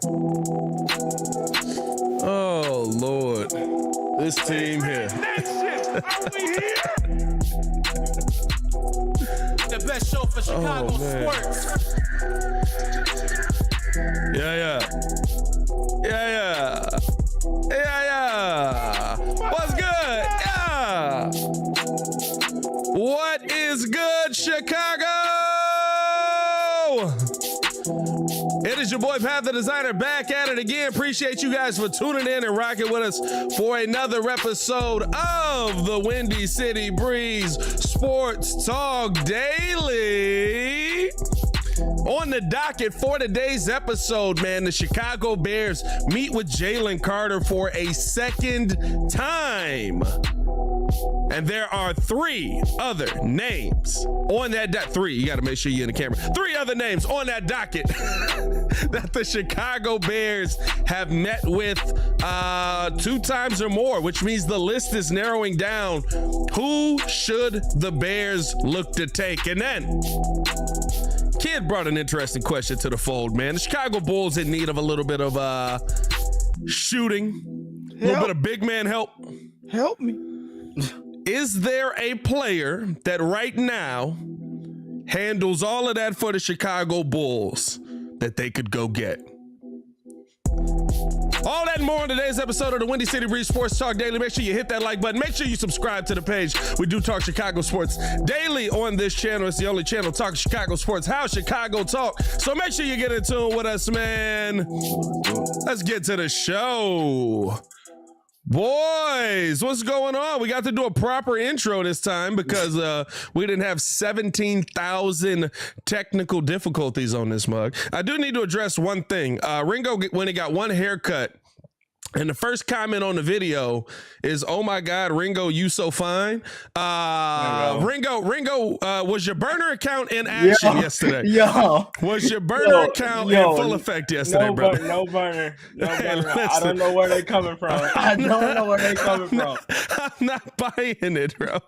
Oh, Lord. This team here. Are we here? The best show for Chicago sports. Yeah. What's good? Yeah. What is good, Chicago? It is your boy Pat the Designer back at it again. Appreciate you guys for tuning in and rocking with us for another episode of the Windy City Breeze Sports Talk Daily. On the docket for today's episode, man, the Chicago Bears meet with Jalen Carter for a second time. And there are three other names on that three. You got to make sure you're in the camera. Three other names on that docket that the Chicago Bears have met with two times or more, which means the list is narrowing down. Who should the Bears look to take? And then Kid brought an interesting question to the fold, man. The Chicago Bulls in need of a little bit of shooting, a little bit of big man help. Help me. Is there a player that right now handles all of that for the Chicago Bulls that they could go get? All that and more on today's episode of the Windy City Breeze Sports Talk Daily. Make sure you hit that like button. Make sure you subscribe to the page. We do talk Chicago sports daily on this channel. It's the only channel talking Chicago sports, how Chicago talk. So make sure you get in tune with us, man. Let's get to the show. Boys, what's going on? We got to do a proper intro this time because we didn't have 17,000 technical difficulties on this mug. I do need to address one thing. Ringo, when he got one haircut, and the first comment on the video is, "Oh my God, Ringo, you so fine." Ringo, was your burner account in action yesterday? Was your burner account in full effect yesterday, brother? No burner. I don't know where they coming from. I'm not buying it, bro.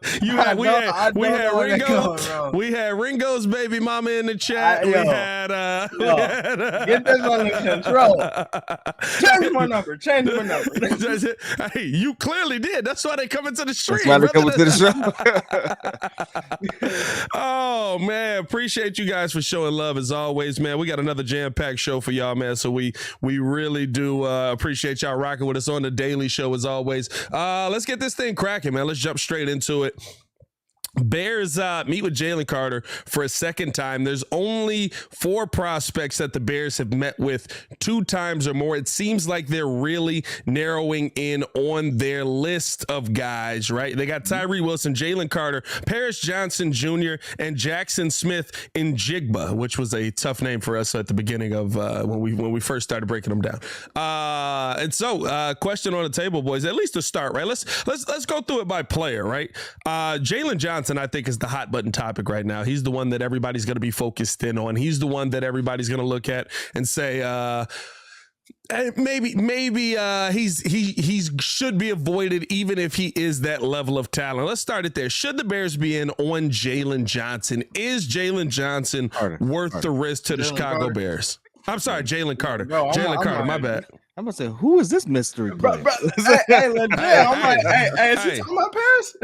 We had Ringo's baby mama in the chat. Get this under control. Change my number. Hey, you clearly did. That's why they coming to the stream. That's why they coming to the show. Oh man, appreciate you guys for showing love as always, man. We got another jam-packed show for y'all, man. So we really do appreciate y'all rocking with us on the daily show as always. Let's get this thing cracking, man. Let's jump straight into it. Bears meet with Jalen Carter for a second time. There's only 4 prospects that the Bears have met with 2 times or more. It seems like they're really narrowing in on their list of guys, right? They got Tyree Wilson, Jalen Carter, Paris Johnson Jr., and Jackson Smith in Jigba, which was a tough name for us at the beginning of when we first started breaking them down. And so, question on the table, boys. At least to start, right? Let's go through it by player, right? Jalen Johnson, I think, is the hot button topic right now. He's the one that everybody's going to be focused in on. He's the one that everybody's going to look at and say, maybe he should be avoided even if he is that level of talent. Let's start it there. Should the Bears be in on Jalen Johnson? Is Jalen Johnson worth the risk to the Chicago Bears? I'm sorry, Jalen Carter. Jalen Carter, my bad. I'm gonna say, who is this mystery player? Hey, legit. I'm like, is he talking about Paris?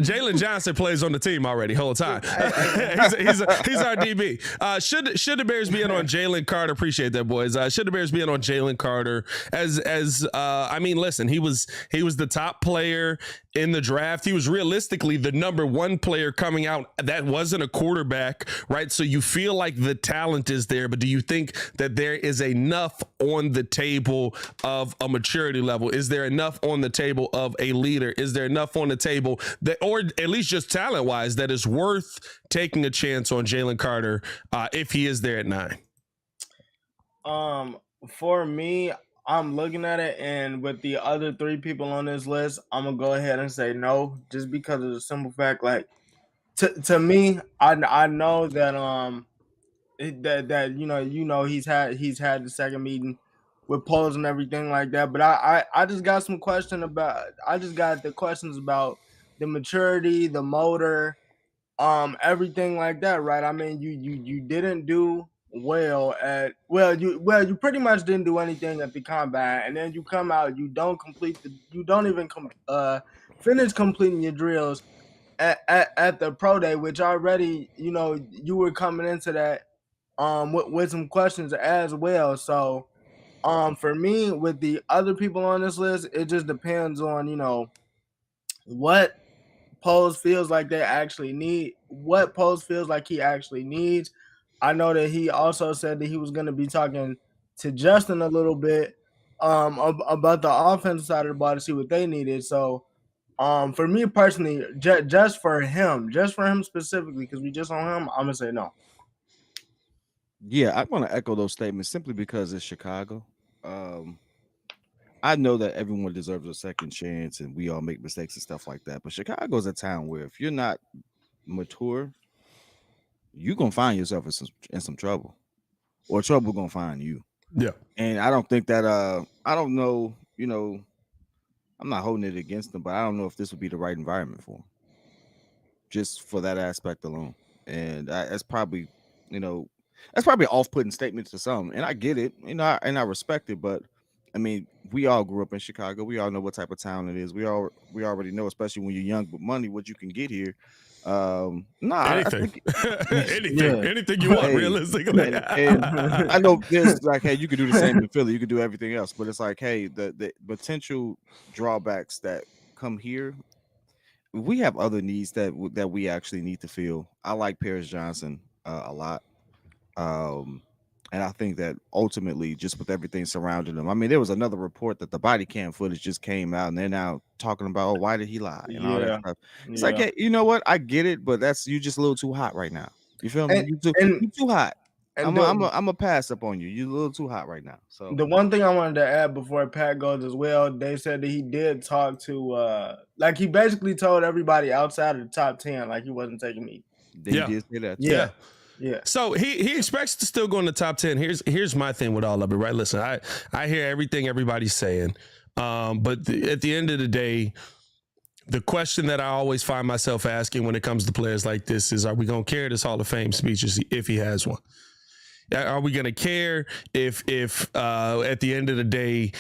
Jalen Johnson plays on the team already, whole time. he's our DB. Should the Bears be in on Jalen Carter? Appreciate that, boys. Should the Bears be in on Jalen Carter? I mean, listen, he was the top player in the draft. He was realistically the number 1 player coming out. That wasn't a quarterback, right? So you feel like the talent is there, but do you think that there is enough on the table of a maturity level? Is there enough on the table of a leader? Is there enough on the table that, or at least just talent wise, that is worth taking a chance on Jalen Carter if he is there at 9? For me, I'm looking at it, and with the other 3 people on this list, I'm gonna go ahead and say no, just because of the simple fact, like, to me, I know that he's had the second meeting with polls and everything like that, but I just got the questions about the maturity, the motor, everything like that, right? I mean, you didn't do well you pretty much didn't do anything at the combine, and then you come out, you don't even finish completing your drills at the pro day, which already you were coming into that with some questions as well. So for me, with the other people on this list, it just depends on what Pose feels like he actually needs. I know that he also said that he was going to be talking to Justin a little bit about the offensive side of the ball to see what they needed. So for me personally, just for him specifically, because we just on him, I'm gonna say no. Yeah, I want to echo those statements simply because it's Chicago. I know that everyone deserves a second chance and we all make mistakes and stuff like that. But Chicago's a town where if you're not mature, you're going to find yourself in some trouble, or trouble going to find you. Yeah. And I don't think that, I don't know, I'm not holding it against them, but I don't know if this would be the right environment for them, just for that aspect alone. And that's probably, that's probably an off-putting statement to some. And I get it, and I respect it, but I mean, we all grew up in Chicago. We all know what type of town it is. We already know, especially when you're young with money, what you can get here. Anything, I think, anything, anything you want, realistically. And I know there's like, hey, you could do the same in Philly. You could do everything else, but it's like, hey, the potential drawbacks that come here, we have other needs that we actually need to fill. I like Paris Johnson a lot. And I think that ultimately, just with everything surrounding him, I mean, there was another report that the body cam footage just came out, and they're now talking about, oh, why did he lie and all that stuff. It's like, hey, you know what? I get it, but you just a little too hot right now. You feel me? You too hot. I'm a pass up on you. You're a little too hot right now. So the one thing I wanted to add before Pat goes as well, they said that he did talk to like he basically told everybody outside of the top 10 like he wasn't taking me. They did say that. Yeah. So he expects to still go in the top 10. Here's my thing with all of it, right? Listen, I hear everything everybody's saying, but at the end of the day, the question that I always find myself asking when it comes to players like this is, are we going to carry this Hall of Fame speech if he has one? Are we going to care if at the end of the day,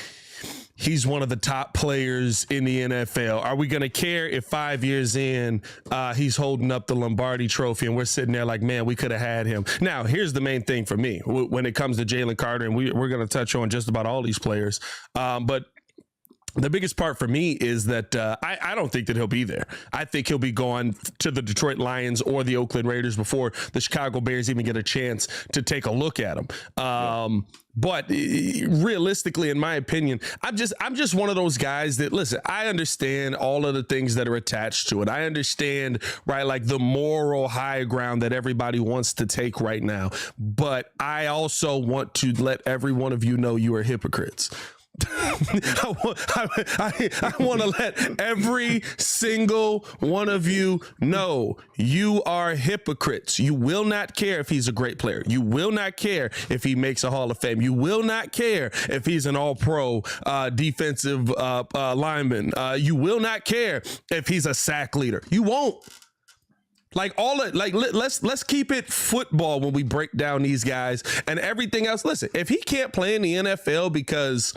he's one of the top players in the NFL? Are we going to care if 5 years in, he's holding up the Lombardi trophy and we're sitting there like, man, we could have had him? Now, here's the main thing for me when it comes to Jalen Carter, and we're going to touch on just about all these players. But the biggest part for me is that I don't think that he'll be there. I think he'll be going to the Detroit Lions or the Oakland Raiders before the Chicago Bears even get a chance to take a look at him. But realistically, in my opinion, I'm just one of those guys that, listen, I understand all of the things that are attached to it. I understand, right, like the moral high ground that everybody wants to take right now. But I also want to let every one of you know you are hypocrites. I want to let every single one of you know you are hypocrites. You will not care if he's a great player. You will not care if he makes a Hall of Fame. You will not care if he's an all-pro defensive lineman. You will not care if he's a sack leader. You won't. Let's keep it football when we break down these guys and everything else. Listen, if he can't play in the NFL because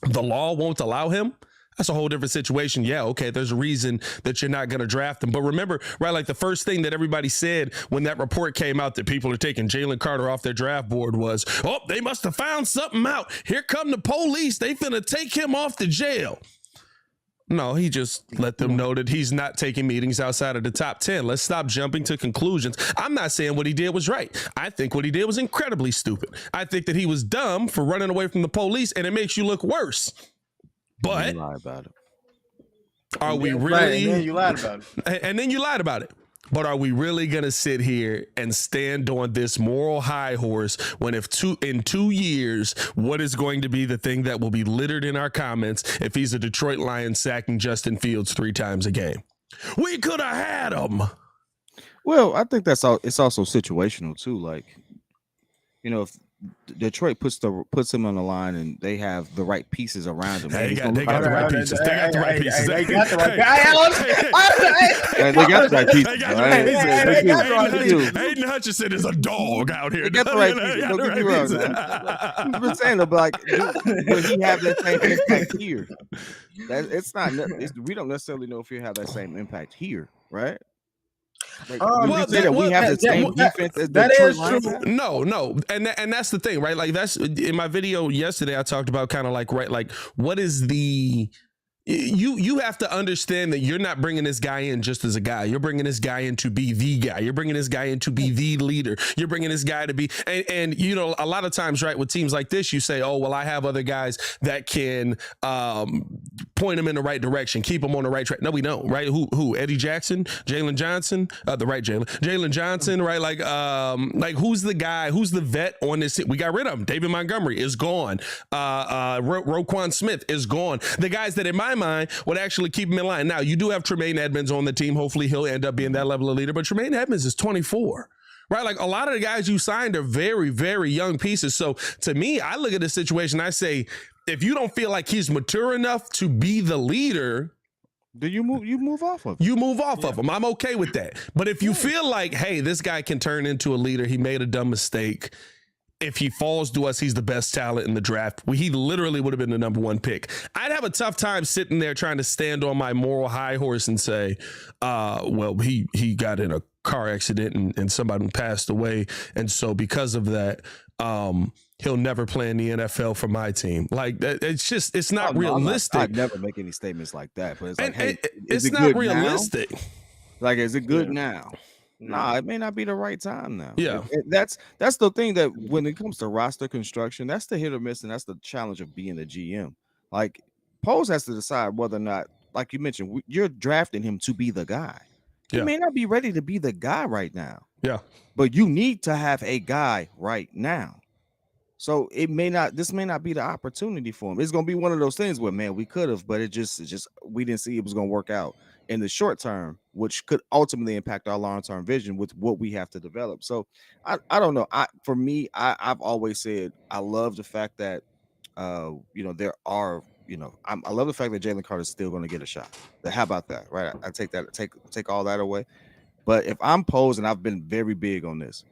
the law won't allow him, that's a whole different situation. Yeah, okay, there's a reason that you're not going to draft him. But remember, right, like the first thing that everybody said when that report came out that people are taking Jalen Carter off their draft board was, oh, they must have found something out. Here come the police. They finna take him off to jail. No, he just let them know that he's not taking meetings outside of the top 10. Let's stop jumping to conclusions. I'm not saying what he did was right. I think what he did was incredibly stupid. I think that he was dumb for running away from the police, and it makes you look worse. But you lie about it. Are we really? And then you lied about it. And then you lied about it. But are we really going to sit here and stand on this moral high horse when in 2 years, what is going to be the thing that will be littered in our comments if he's a Detroit Lion sacking Justin Fields 3 times a game? We could have had him. Well, I think it's also situational too. Like, Detroit puts him on the line, and they have the right pieces around him. They got the right pieces. They got the right pieces. They got the right pieces. Hayden Hutchinson is a dog out here. They got the right pieces. Don't get me wrong. I've been saying, but like, will he have that same impact here? We don't necessarily know if he'll have that same impact here, right? Like, we have the same defense as that is true. No, and that's the thing, right? Like that's in my video yesterday. I talked about kind of like what is the you have to understand that you're not bringing this guy in just as a guy. You're bringing this guy in to be the guy. You're bringing this guy in to be the leader. You're bringing this guy to be, and you know, a lot of times, right, with teams like this, you say, oh, well, I have other guys that can point them in the right direction, keep them on the right track. No, we don't, right? Who? Eddie Jackson, Jalen Johnson, Jalen Johnson, right? Like who's the guy? Who's the vet on this? We got rid of him. David Montgomery is gone. Roquan Smith is gone. The guys that in my mind would actually keep him in line. Now, you do have Tremaine Edmonds on the team. Hopefully he'll end up being that level of leader, but Tremaine Edmonds is 24, right? Like a lot of the guys you signed are very, very young pieces. So to me, I look at the situation, I say, if you don't feel like he's mature enough to be the leader, then you move off of him. You move off of him. I'm okay with that. But if you feel like, hey, this guy can turn into a leader, he made a dumb mistake, if he falls to us, he's the best talent in the draft. He literally would have been the number one pick. I'd have a tough time sitting there trying to stand on my moral high horse and say, well, he got in a car accident and somebody passed away. And so because of that, he'll never play in the NFL for my team. Like it's not realistic. I'd never make any statements like that, but it's like, hey, it's not realistic. Now? Like, is it good now? Nah, it may not be the right time now. Yeah. That's the thing that when it comes to roster construction, that's the hit or miss, and that's the challenge of being a GM. Like, Pose has to decide whether or not, like you mentioned, you're drafting him to be the guy. He may not be ready to be the guy right now. Yeah. But you need to have a guy right now. So this may not be the opportunity for him. It's gonna be one of those things where, man, we could have, but it just we didn't see it was gonna work out in the short term, which could ultimately impact our long-term vision with what we have to develop. So I don't know. For me, I've always said I love the fact that there are, I love the fact that Jalen Carter is still going to get a shot. How about that? Right. I take that, take all that away. But if I'm Pose, and I've been very big on this,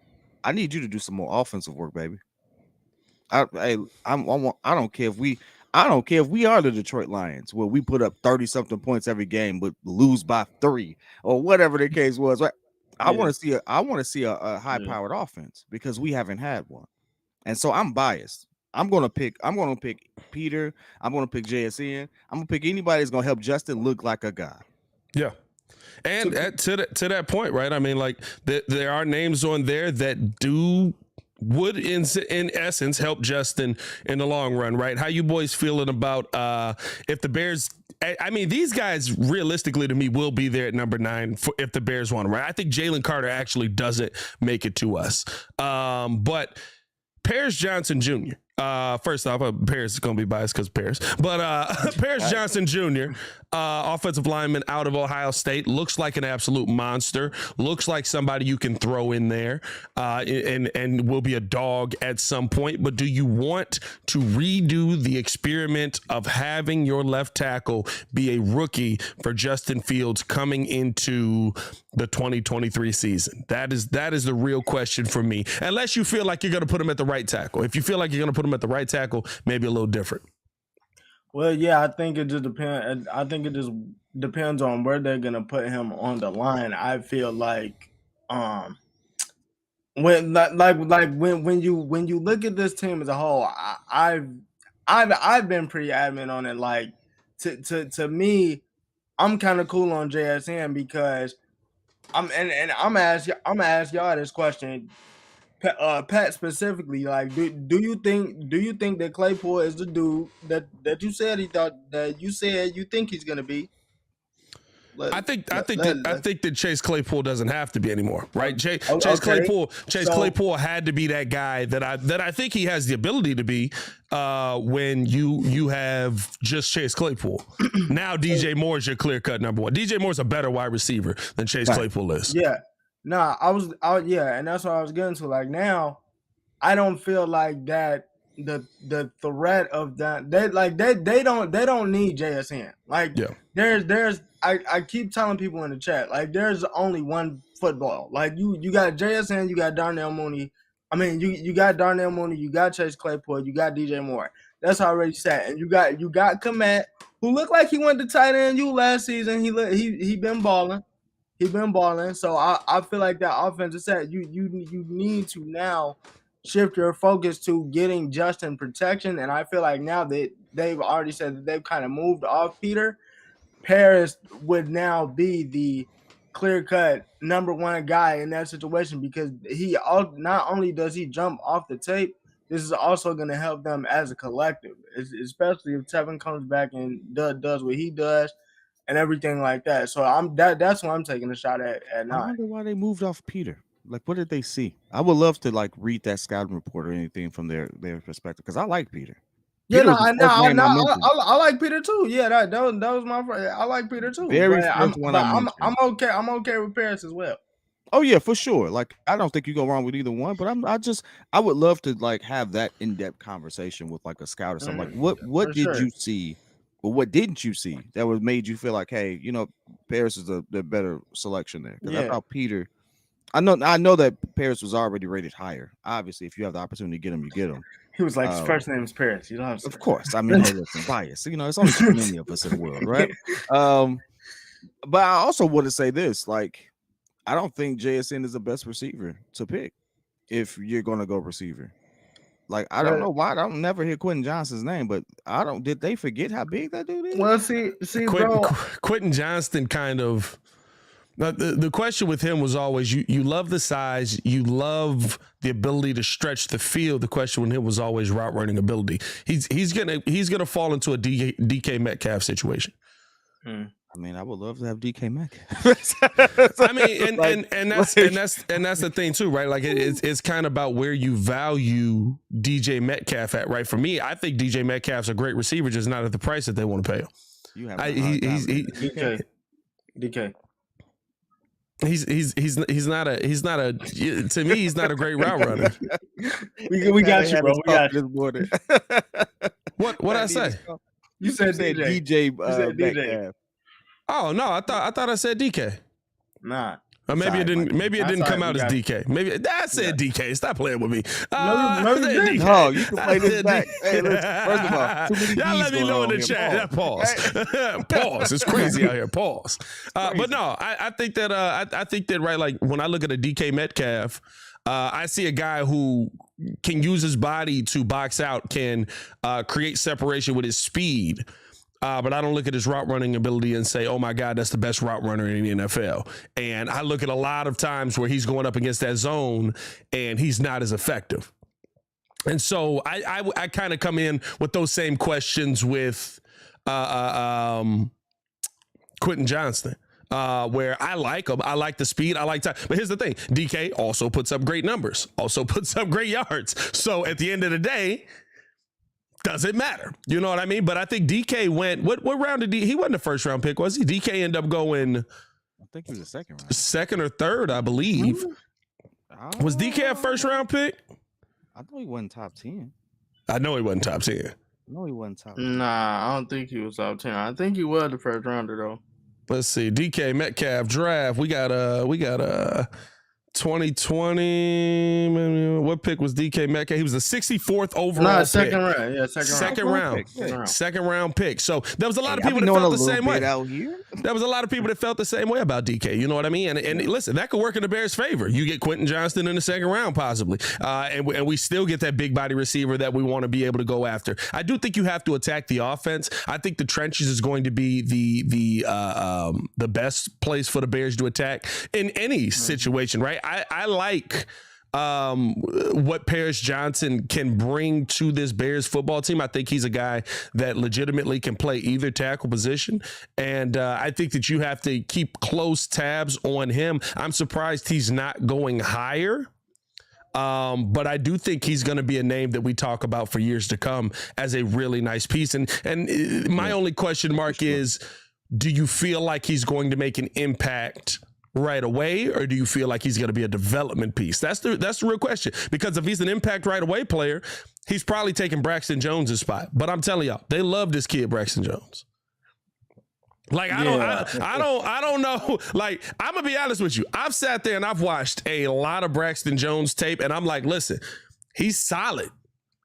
I need you to do some more offensive work, baby. I don't care if we are the Detroit Lions, where we put up 30-something points every game but lose by 3 or whatever the case was. Right? I want to see a high-powered offense, because we haven't had one. And so I'm biased. I'm gonna pick Peter. I'm gonna pick JSN. I'm gonna pick anybody that's gonna help Justin look like a guy. Yeah. And to that point, right? I mean, like there are names on there that would in essence help Justin in the long run, right? How you boys feeling about if the Bears? I mean, these guys realistically to me will be there at number 9 if the Bears want them, right? I think Jalen Carter actually doesn't make it to us, but Paris Johnson Jr. First off, Paris is going to be biased because Paris, but Paris Johnson Jr., offensive lineman out of Ohio State, looks like an absolute monster. Looks like somebody you can throw in there, and will be a dog at some point. But do you want to redo the experiment of having your left tackle be a rookie for Justin Fields coming into the 2023 season? That is the real question for me. Unless you feel like you're going to put him at the right tackle. If you feel like you're going to put him at the right tackle, maybe a little different. Well, yeah, I think it just depends. I think it just depends on where they're gonna put him on the line. I feel like, when you look at this team as a whole, I've been pretty adamant on it. Like to me, I'm kind of cool on JSN because I'm gonna ask y'all this question. Pat specifically, like, do you think that Claypool is the dude that you said you think he's gonna be? I think that Chase Claypool doesn't have to be anymore, right? Chase Claypool had to be that guy that I think he has the ability to be when you have just Chase Claypool. Now DJ Moore is your clear cut number 1. DJ Moore's a better wide receiver than Chase Claypool is. Yeah. Nah, and that's what I was getting to. Like now, I don't feel like that the threat of that they don't need JSN. Like Yeah. there's I keep telling people in the chat, like there's only one football. Like you got JSN, you got Darnell Mooney. I mean you got Darnell Mooney, you got Chase Claypool, you got DJ Moore. That's already set. And you got Komet, who looked like he went to tight end you last season. He been balling. He been balling. So I feel like that offensive set, you need to now shift your focus to getting Justin protection. And I feel like now that they've already said that they've kind of moved off Peter, Paris would now be the clear-cut number one guy in that situation, because he not only does he jump off the tape, this is also going to help them as a collective, especially if Tevin comes back and does what he does and everything like that. So that's what I'm taking a shot at 9. I wonder why they moved off Peter. Like, what did they see? I would love to like read that scouting report or anything from their perspective, because I like Peter. Yeah, I like Peter too. Yeah, that was my friend. I like Peter too. I'm okay. I'm okay with Paris as well. Oh yeah, for sure. Like, I don't think you go wrong with either one, but I would love to like have that in-depth conversation with like a scout or something. Like, what did you see, or what didn't you see that was made you feel like, hey, Paris is the better selection there? Because I thought Peter. I know that Paris was already rated higher. Obviously, if you have the opportunity to get him, you get him. He was like, his first name is Paris. You know what I'm saying? Of course. I mean, hey, listen, bias. It's only so many of us in the world, right? But I also want to say this: like, I don't think JSN is the best receiver to pick if you're going to go receiver. Like, I don't know why I don't never hear Quentin Johnston's name, but did they forget how big that dude is? Well, see, Quentin Johnston kind of. Now, the question with him was always, you love the size, you love the ability to stretch the field. The question with him was always route running ability. He's gonna fall into a DK Metcalf situation. I mean, I would love to have DK Metcalf. I mean, and that's the thing too, right? Like it's kind of about where you value DJ Metcalf at, right? For me, I think DJ Metcalf's a great receiver, just not at the price that they want to pay him. You have DK. He's not a to me he's not a great route runner. we got you, bro. We got you. What I say? You said DJ. DJ. Oh no, I thought I said DK. Nah. Or maybe it didn't. Maybe it didn't come out as DK. Maybe I said DK. Stop playing with me. No, you can play this back. Hey, listen, first of all, too many y'all let me know in the chat. Pause. Pause. It's crazy out here. Pause. But no, I think that I think that right. Like when I look at a DK Metcalf, I see a guy who can use his body to box out, can create separation with his speed. But I don't look at his route running ability and say, oh my God, that's the best route runner in the NFL. And I look at a lot of times where he's going up against that zone and he's not as effective. And so I kind of come in with those same questions with Quentin Johnston. Where I like him, I like the speed, I like time. But here's the thing: DK also puts up great numbers, also puts up great yards. So at the end of the day, doesn't matter. You know what I mean? But I think DK went. What round did he wasn't the first round pick, was he? DK ended up going. I think he was the second round. Second or third, I believe. Was DK a first round pick? I thought he wasn't top 10. I know he wasn't top 10. No, he wasn't top 10. Nah, I don't think he was top 10. I think he was the first rounder though. Let's see. DK Metcalf draft. We got 2020. What pick was DK Metcalf? He was the 64th overall second round. Yeah, second round. Second round pick. So there was a lot of people that felt the same way. Out here. There was a lot of people that felt the same way about DK. You know what I mean? And listen, that could work in the Bears' favor. You get Quentin Johnston in the second round, possibly, and we still get that big body receiver that we want to be able to go after. I do think you have to attack the offense. I think the trenches is going to be the best place for the Bears to attack in any situation, right? I like what Paris Johnson can bring to this Bears football team. I think he's a guy that legitimately can play either tackle position. And I think that you have to keep close tabs on him. I'm surprised he's not going higher. But I do think he's going to be a name that we talk about for years to come as a really nice piece. And my only question mark is, do you feel like he's going to make an impact right away, or do you feel like he's going to be a development piece? That's the real question. Because if he's an impact right away player, he's probably taking Braxton Jones' spot. But I'm telling y'all, they love this kid, Braxton Jones. Like, I don't know. Like, I'm going to be honest with you. I've sat there and I've watched a lot of Braxton Jones tape, and I'm like, listen, he's solid.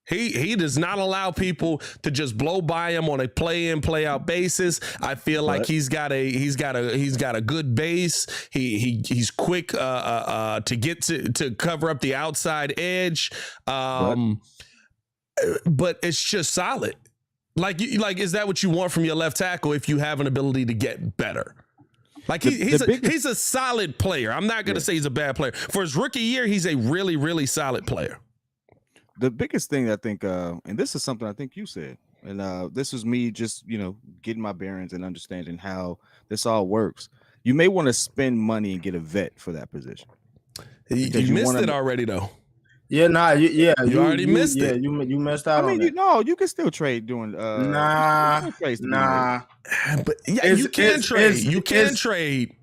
He does not allow people to just blow by him on a play in, play out basis. I feel like he's got a good base. He's quick to get to cover up the outside edge. But it's just solid. Like is that what you want from your left tackle if you have an ability to get better? Like he's a solid player. I'm not going to say he's a bad player. For his rookie year, he's a really, really solid player. The biggest thing I think, and this is something I think you said, and this was me just, getting my bearings and understanding how this all works. You may want to spend money and get a vet for that position. You missed it already, though. Yeah, you already missed it. Yeah, you missed out. I mean, you can still trade doing. Nah. But yeah, you can trade. You can trade.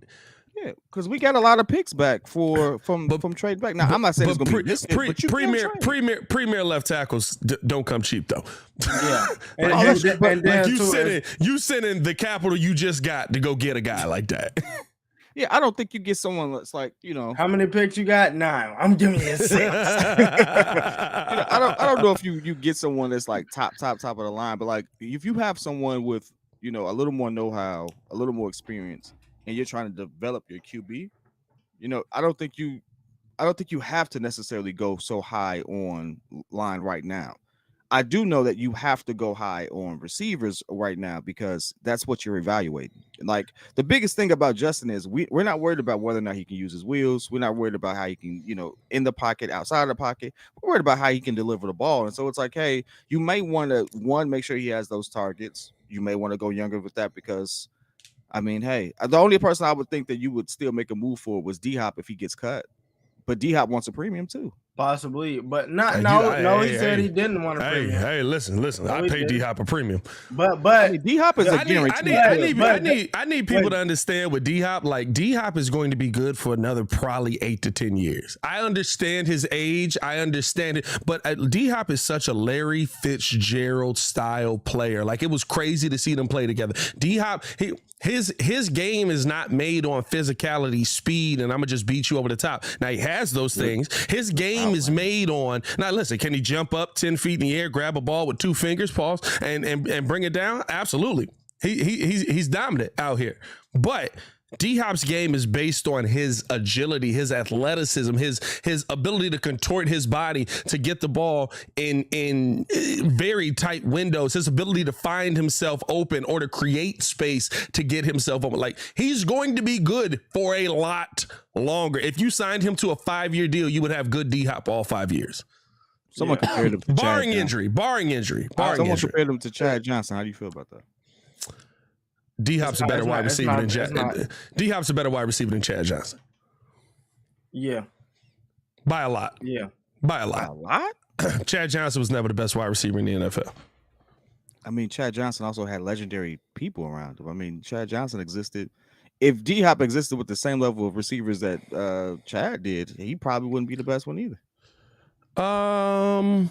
Yeah, because we got a lot of picks back from trade back. Now I'm not saying it's gonna be this, but premier left tackles don't come cheap though. Yeah, you sending the capital you just got to go get a guy like that. Yeah, I don't think you get someone that's like How many picks you got? 9. I'm giving you 6. I don't know if you get someone that's like top of the line, but like if you have someone with a little more know-how, a little more experience, and you're trying to develop your QB, I don't think you have to necessarily go so high on line right now. I do know that you have to go high on receivers right now because that's what you're evaluating. Like the biggest thing about Justin is we're not worried about whether or not he can use his wheels. We're not worried about how he can, in the pocket, outside of the pocket. We're worried about how he can deliver the ball. And so it's like, hey, you may want to make sure he has those targets. You may want to go younger with that because I mean, hey, the only person I would think that you would still make a move for was D-Hop if he gets cut. But D-Hop wants a premium too. Possibly, but he said he didn't want a premium. Hey, listen. I pay D-Hop a premium. But D-Hop is a guarantee. I need people to understand with D-Hop, like D-Hop is going to be good for another probably 8 to 10 years. I understand his age. I understand it. But D-Hop is such a Larry Fitzgerald style player. Like it was crazy to see them play together. D-Hop, his game is not made on physicality, speed, and I'm gonna just beat you over the top. Now he has those things. His game is made on. Now listen, can he jump up 10 feet in the air, grab a ball with 2 fingers, pause, and bring it down? Absolutely. He's dominant out here. But D-Hop's game is based on his agility, his athleticism, his ability to contort his body to get the ball in very tight windows, his ability to find himself open or to create space to get himself open. Like he's going to be good for a lot longer. If you signed him to a 5-year deal, you would have good D-Hop all 5 years. Someone compared him to barring injury. Someone compared him to Chad Johnson. How do you feel about that? D-Hop's a better wide receiver than Chad. D-Hop's a better wide receiver than Chad Johnson. Yeah. By a lot. Yeah. By a lot? Chad Johnson was never the best wide receiver in the NFL. I mean, Chad Johnson also had legendary people around him. I mean, Chad Johnson existed. If D-Hop existed with the same level of receivers that Chad did, he probably wouldn't be the best one either. I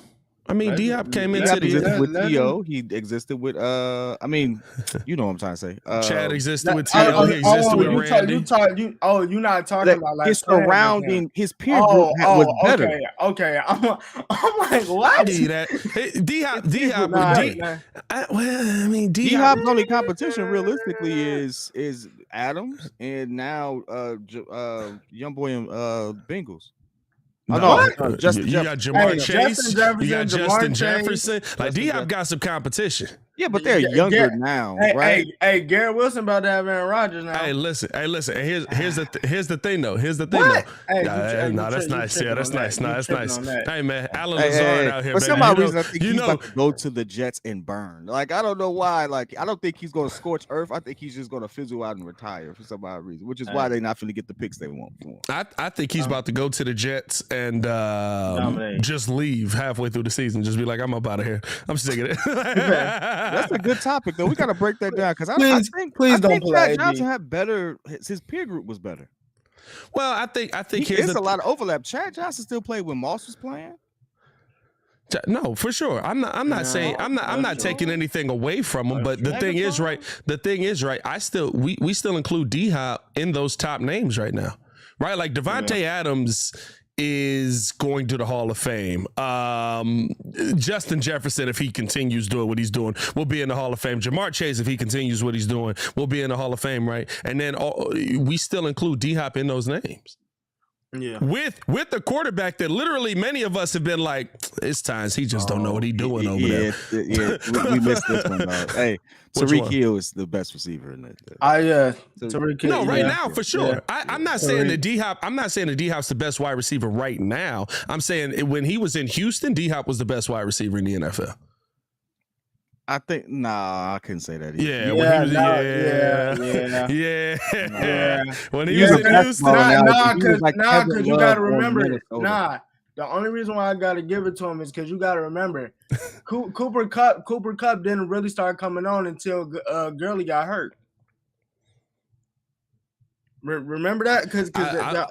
mean, D-Hop came into the with T.O. He existed with I mean, you know what I'm trying to say. Chad existed with T.O. He existed with Randy. You're not talking about like his surrounding, his peer group was better. Okay. I'm like, what? D-Hop. D-Hop's only competition realistically is Adams and now young boy in Bengals. You got Jamar Chase. You got Justin Jefferson. Like D-Hop got some competition. Yeah, but they're younger now, right? Hey, Garrett Wilson about to have Aaron Rodgers now. Hey, listen. Here's the thing though. Hey, that's nice. Yeah, that's nice. No, that's nice. Hey, man, Alan Lazard out here. For some odd reason, I think he's about to go to the Jets and burn. Like, I don't know why. Like, I don't think he's going to scorch earth. I think he's just going to fizzle out and retire for some odd reason, which is why they're not going to get the picks they want for him. I think he's about to go to the Jets and just leave halfway through the season. Just be like, I'm up out of here. I'm sick of it. That's a good topic, though. We got to break that down because I think don't Chad Johnson had better. His peer group was better. Well, I think There's a lot of overlap. Chad Johnson still played when Moss was playing. No, for sure. I'm not saying I'm not taking anything away from him, but the thing is right. We still include D-Hop in those top names right now. Right? Like Devontae Adams is going to the Hall of Fame. Justin Jefferson, if he continues doing what he's doing, will be in the Hall of Fame. Jamar Chase, if he continues what he's doing, will be in the Hall of Fame, right? And then we still include D-Hop in those names. Yeah. With the quarterback that literally many of us have been like, it's times he just don't know what he's doing over there. Yeah, we missed this one, dog. Hey, Tariq Hill is the best receiver in that. Tariq Hill. No, right now for sure. Yeah. I'm not saying that D-Hop. I'm not saying that D-Hop's the best wide receiver right now. I'm saying when he was in Houston, D-Hop was the best wide receiver in the NFL. I think I couldn't say that either. When he was in Houston, because you gotta remember, the only reason why I gotta give it to him is because you gotta remember, Cooper Kupp didn't really start coming on until Gurley got hurt. Remember that? Because the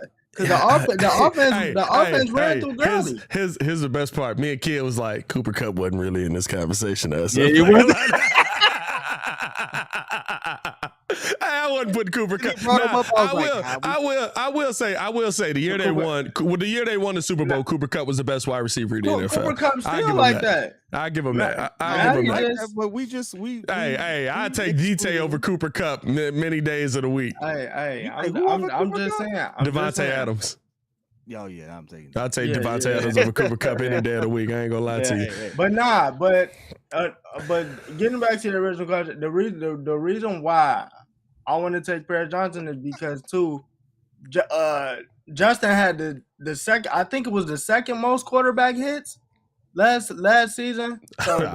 offense ran through Gurley. Here's the best part. Me and Kid was like, Cooper Kupp wasn't really in this conversation. He wasn't. I wouldn't put Cooper Kupp. I will say the year they won the Super Bowl, Cooper Kupp was the best wide receiver in the NFL. Cooper Kupp still like that. I give him that. I give him that. But we I take DT over Cooper Kupp many days of the week. I'm just saying. Devontae Adams. Oh yeah, I'm taking. I'll take Devontae Adams over Cooper Kupp any day of the week. I ain't gonna lie to you. But getting back to the original question, the reason why I want to take Paris Johnson is because Justin had the second. I think it was the second most quarterback hits last season. So, it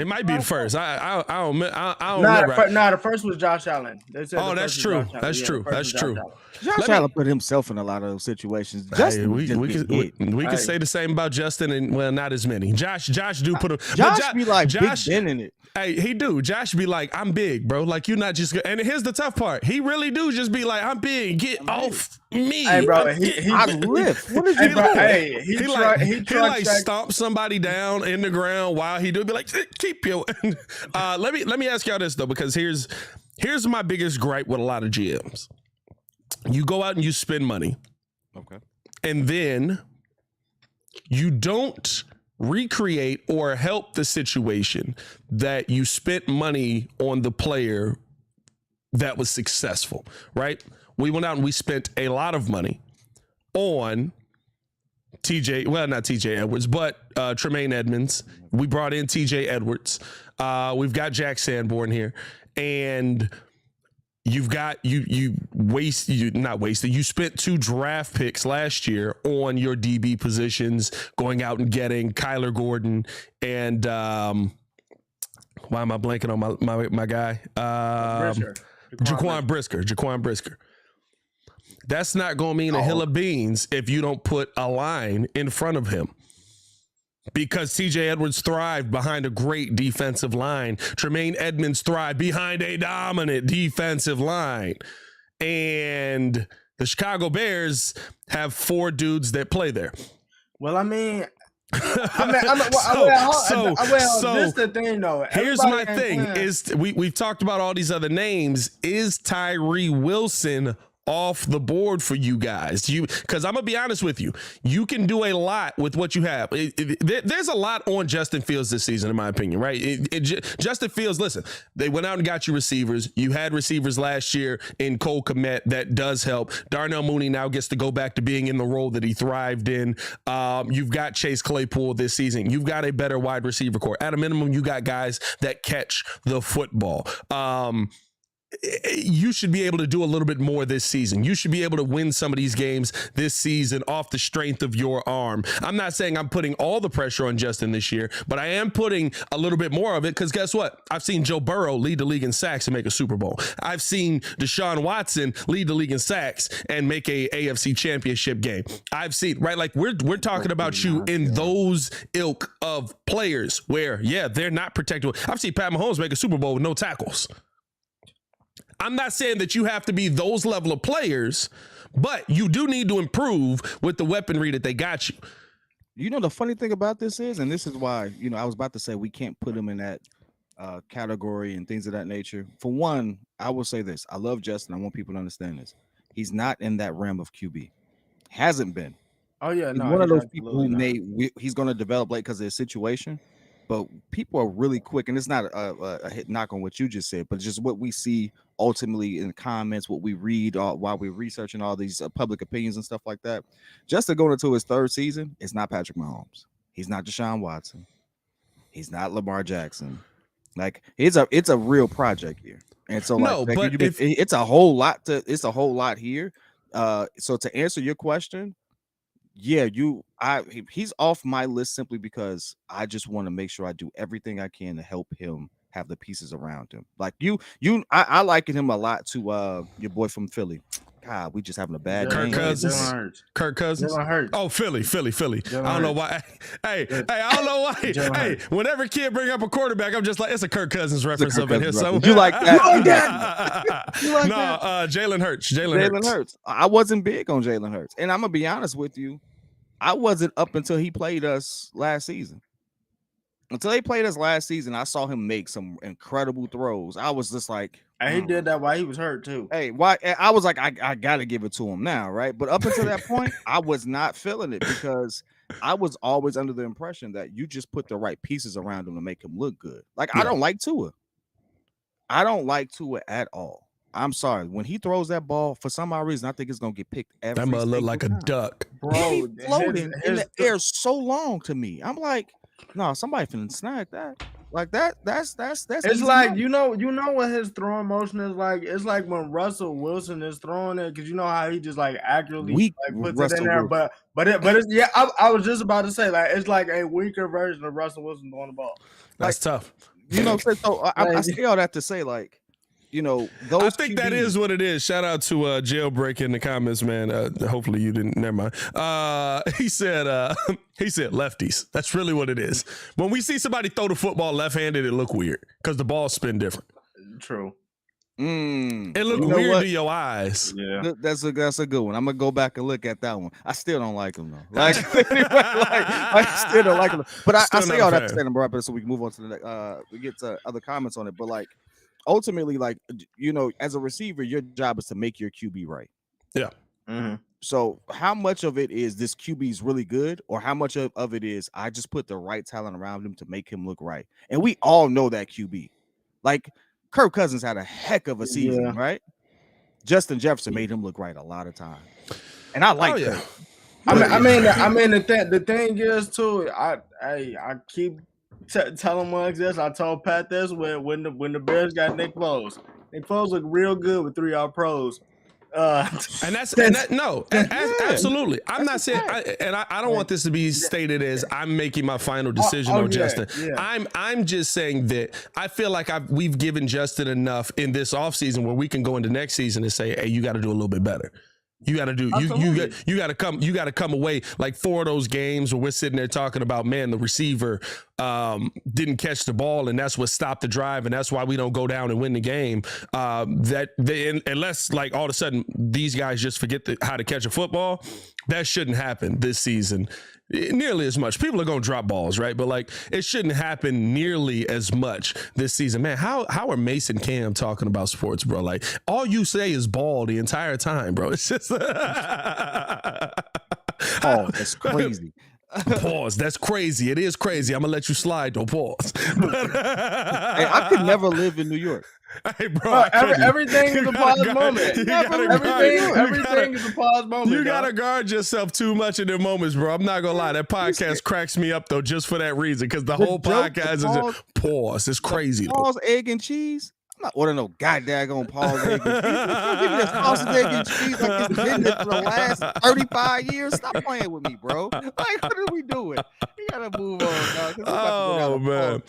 might be the first. I don't remember. The first was Josh Allen. That's true. That's true. Josh Allen put himself in a lot of those situations. Justin, we can say the same about Justin, and well, not as many. Josh do put him. Josh be like Josh, Big Ben in it. Hey, he do. Josh be like, I'm big, bro. Like, you're not just. And here's the tough part. He really do just be like, I'm big. Get off me. Hey, bro. I lift. What is he doing? Hey, he like stomp somebody down in the ground while he do be like, keep your. Let me ask y'all this though, because here's my biggest gripe with a lot of GMs. You go out and you spend money. Okay. And then you don't recreate or help the situation that you spent money on the player that was successful, right? We went out and we spent a lot of money on not TJ Edwards, but Tremaine Edmonds. We brought in TJ Edwards. We've got Jack Sanborn here, and you spent 2 draft picks last year on your DB positions, going out and getting Kyler Gordon and why am I blanking on my guy? Jaquan Brisker. That's not going to mean a hill of beans if you don't put a line in front of him. Because TJ Edwards thrived behind a great defensive line. Tremaine Edmonds thrived behind a dominant defensive line. And the Chicago Bears have 4 dudes that play there. Well, I mean, this is the thing, though. Here's my thing: is we've talked about all these other names. Is Tyree Wilson off the board for you guys? Because I'm gonna be honest with you, you can do a lot with what you have. There's a lot on Justin Fields this season, in my opinion, right? Justin Fields, listen, they went out and got you receivers. You had receivers last year in Cole Kmet. That does help. Darnell Mooney now gets to go back to being in the role that he thrived in. You've got Chase Claypool this season. You've got a better wide receiver core. At a minimum, you got guys that catch the football. You should be able to do a little bit more this season. You should be able to win some of these games this season off the strength of your arm. I'm not saying I'm putting all the pressure on Justin this year, but I am putting a little bit more of it because guess what? I've seen Joe Burrow lead the league in sacks and make a Super Bowl. I've seen Deshaun Watson lead the league in sacks and make a AFC championship game. I've seen, right? Like we're talking about you in those ilk of players where, yeah, they're not protected. I've seen Pat Mahomes make a Super Bowl with no tackles. I'm not saying that you have to be those level of players, but you do need to improve with the weaponry that they got you. You know, the funny thing about this is, and this is why, you know, I was about to say we can't put him in that category and things of that nature. For one, I will say this. I love Justin. I want people to understand this. He's not in that realm of QB. Hasn't been. Oh yeah, He's no, one of he's those people who he's going to develop late because of his situation. But people are really quick, and it's not a hit knock on what you just said, but just what we see ultimately in the comments, what we read while we're researching all these public opinions and stuff like that. Justin going into his third season, it's not Patrick Mahomes. He's not Deshaun Watson. He's not Lamar Jackson. Like it's a real project here, and so it's a whole lot here. So to answer your question. Yeah, he's off my list simply because I just want to make sure I do everything I can to help him have the pieces around him. Like I liken him a lot to your boy from Philly. God, we just having a bad Kirk name. Cousins. Kirk Cousins. Oh, Philly. I don't know why. Hey, I don't know why. Hey, whenever kid bring up a quarterback, I'm just like, it's a Kirk Cousins reference up in here. So you like that? You like that? Jalen Hurts. Jalen Hurts. I wasn't big on Jalen Hurts, and I'm gonna be honest with you. I wasn't up until he played us last season. Until he played us last season, I saw him make some incredible throws. I was just like, and he did that while he was hurt too. Hey, why? I was like, I gotta give it to him now, right? But up until that point, I was not feeling it because I was always under the impression that you just put the right pieces around him to make him look good. Like I don't like Tua. I don't like Tua at all. I'm sorry. When he throws that ball, for some odd reason, I think it's gonna get picked every. That must look like a duck, bro. He floating in the air so long to me. I'm like, no, somebody finna snag that. Like that's. It's like you know what his throwing motion is like. It's like when Russell Wilson is throwing it because you know how he just like accurately puts it in there. But it's yeah. I was just about to say like it's like a weaker version of Russell Wilson throwing the ball. That's tough. You know, so I say all that to say like. You know, those I think that is what it is. Shout out to Jailbreak in the comments, man. Hopefully you didn't. Never mind. He said lefties. That's really what it is. When we see somebody throw the football left-handed, it look weird because the ball spin different. True. It look weird to your eyes. Yeah, that's a good one. I'm gonna go back and look at that one. I still don't like him though. Like, I still don't like him. But I say all that to say them, bro. So we can move on to the next. We get to other comments on it. But like. Ultimately, like, you know, as a receiver, your job is to make your QB right. Yeah. Mm-hmm. So how much of it is this QB is really good or how much of it is I just put the right talent around him to make him look right? And we all know that QB. Like Kirk Cousins had a heck of a season, right? Justin Jefferson made him look right a lot of times. And I like that. I mean the thing is too, I keep tell him like this. I told Pat this when the Bears got Nick Foles. Nick Foles look real good with 3 All-Pros. Absolutely. I'm not saying, I don't want this to be stated as I'm making my final decision on Justin. Yeah. I'm just saying that I feel like we've given Justin enough in this offseason where we can go into next season and say, hey, you got to do a little bit better. You got to do you got to come away like 4 of those games where we're sitting there talking about, man, the receiver didn't catch the ball and that's what stopped the drive and that's why we don't go down and win the game. Unless like all of a sudden these guys just forget how to catch a football, that shouldn't happen this season nearly as much. People are going to drop balls, right? But like it shouldn't happen nearly as much this season. Man, how are Mason Cam talking about sports, bro? Like all you say is ball the entire time, bro. It's just that's crazy. Pause. That's crazy. It is crazy. I'm gonna let you slide though. Pause. Hey, I could never live in New York. Hey, bro, everything is a pause moment. Everything is a pause moment. You gotta guard yourself too much in their moments, bro. I'm not gonna lie. That podcast cracks me up though, just for that reason, because the whole podcast is just pause. It's crazy. Pause, egg and cheese. I'm not ordering no goddamn pause egg and cheese. Don't give me this sausage, egg, and cheese like it's been there for the last 35 years. Stop playing with me, bro. Like, what are we doing? We gotta move on, dog. Oh, man.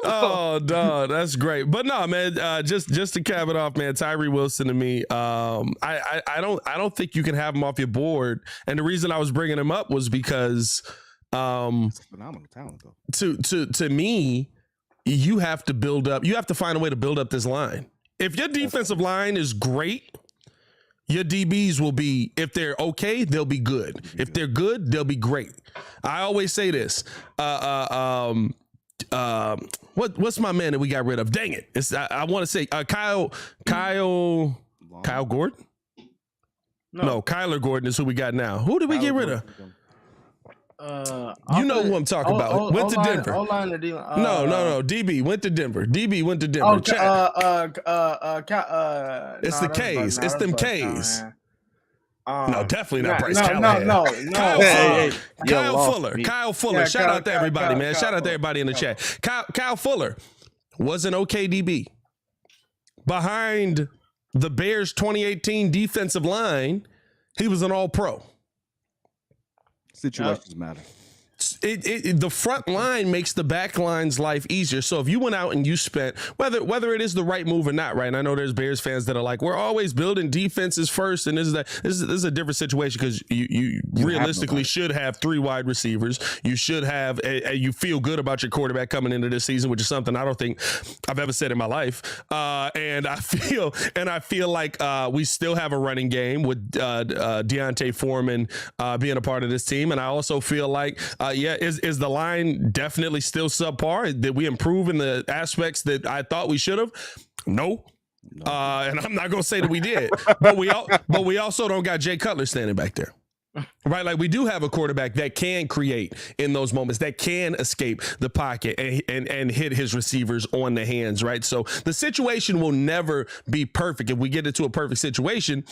Oh, dog, that's great. But no, man, just to cap it off, man, Tyree Wilson to me, I don't think you can have him off your board. And the reason I was bringing him up was because phenomenal talent, though. To me, you have to build up. You have to find a way to build up this line. If your defensive line is great, your DBs will be, if they're okay, they'll be good. If they're good, they'll be great. I always say this. What's my man that we got rid of? Dang it. I want to say Kyle Gordon? No, Kyler Gordon is who we got now. Who did we get rid of? You know who I'm talking about. Went to Denver. No. DB went to Denver. DB went to Denver. It's the K's. It's them K's. No, definitely not Bryce Callahan. No. Kyle Fuller. Yeah, shout out to everybody, man. Shout out to everybody in the chat. Kyle Fuller was an okay DB. Behind the Bears 2018 defensive line, he was an all-pro. Situations matter. The front line makes the back line's life easier. So if you went out and you spent, whether it is the right move or not, right? And I know there's Bears fans that are like, we're always building defenses first, and this is a different situation because you realistically should have 3 wide receivers. You should have, you feel good about your quarterback coming into this season, which is something I don't think I've ever said in my life. And I feel like we still have a running game with Deontay Foreman being a part of this team, and I also feel like. Is the line definitely still subpar? Did we improve in the aspects that I thought we should have? No. And I'm not gonna say that we did, but we also don't got Jay Cutler standing back there. Right, like we do have a quarterback that can create in those moments, that can escape the pocket and hit his receivers on the hands, right? So the situation will never be perfect. If we get into a perfect situation,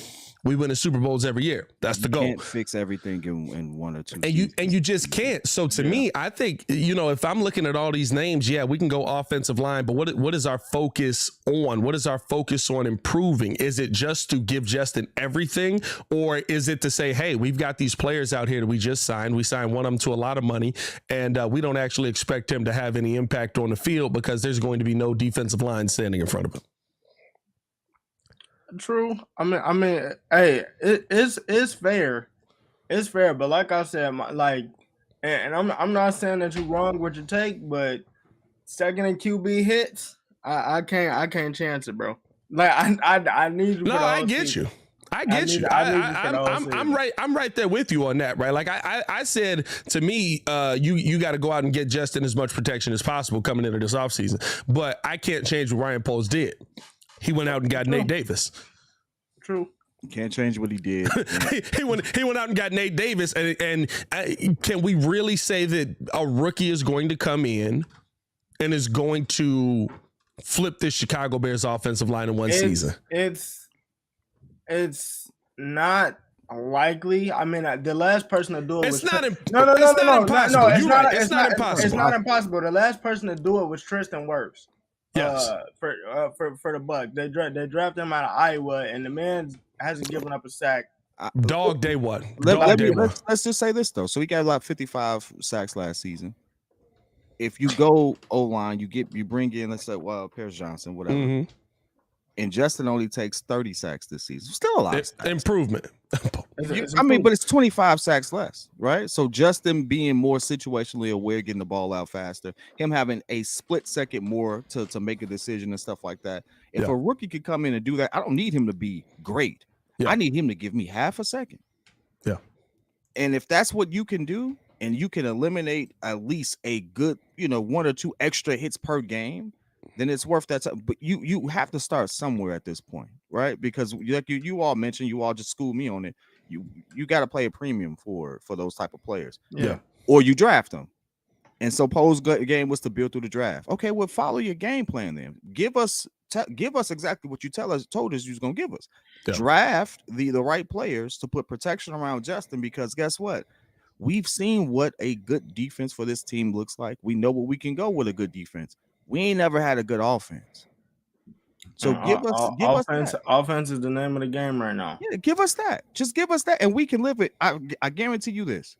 we win the Super Bowls every year. That's the goal. You can't fix everything in 1 or 2 and you just can't. So to me, I think, if I'm looking at all these names, we can go offensive line, but what is our focus on? What is our focus on improving? Is it just to give Justin everything, or is it to say, hey, we've got these players out here that we just signed. We signed one of them to a lot of money, and we don't actually expect him to have any impact on the field because there's going to be no defensive line standing in front of him. True. I mean, hey, it's fair. It's fair, but like I said, and I'm not saying that you're wrong with your take, but second and QB hits, I can't chance it, bro. Like I need you. No, I get you. I get you. I'm right there with you on that, right? Like I said, to me, you got to go out and get Justin as much protection as possible coming into this offseason. But I can't change what Ryan Poles did. He went out and got Nate Davis. True. Can't change what he did. he went out and got Nate Davis, and can we really say that a rookie is going to come in and is going to flip this Chicago Bears offensive line in one season? It's not likely. I mean, the last person to do it was impossible. It's not impossible. It's not impossible. The last person to do it was Tristan Wirfs. Yes. For the Bucs, they drafted him out of Iowa, and the man hasn't given up a sack. Dog day one. Let's just say this though. So he got about 55 sacks last season. If you go O-line, you bring in, let's say, Paris Johnson, whatever. Mm-hmm. And Justin only takes 30 sacks this season. Still a lot. Improvement. But it's 25 sacks less, right? So Justin being more situationally aware, getting the ball out faster, him having a split second more to make a decision and stuff like that. If a rookie could come in and do that, I don't need him to be great. Yeah. I need him to give me half a second. Yeah. And if that's what you can do, and you can eliminate at least a good, 1 or 2 extra hits per game, then it's worth that time. But you have to start somewhere at this point, right? Because like you all mentioned, you all just schooled me on it. You got to play a premium for those type of players. Yeah. Or you draft them. And so Poe's game was to build through the draft. Okay, well, follow your game plan then. Give us exactly what you told us you was gonna give us. Yeah. Draft the right players to put protection around Justin, because guess what? We've seen what a good defense for this team looks like. We know what we can go with a good defense. We ain't never had a good offense. So give us that. Offense is the name of the game right now. Yeah, give us that. Just give us that, and we can live it. I guarantee you this.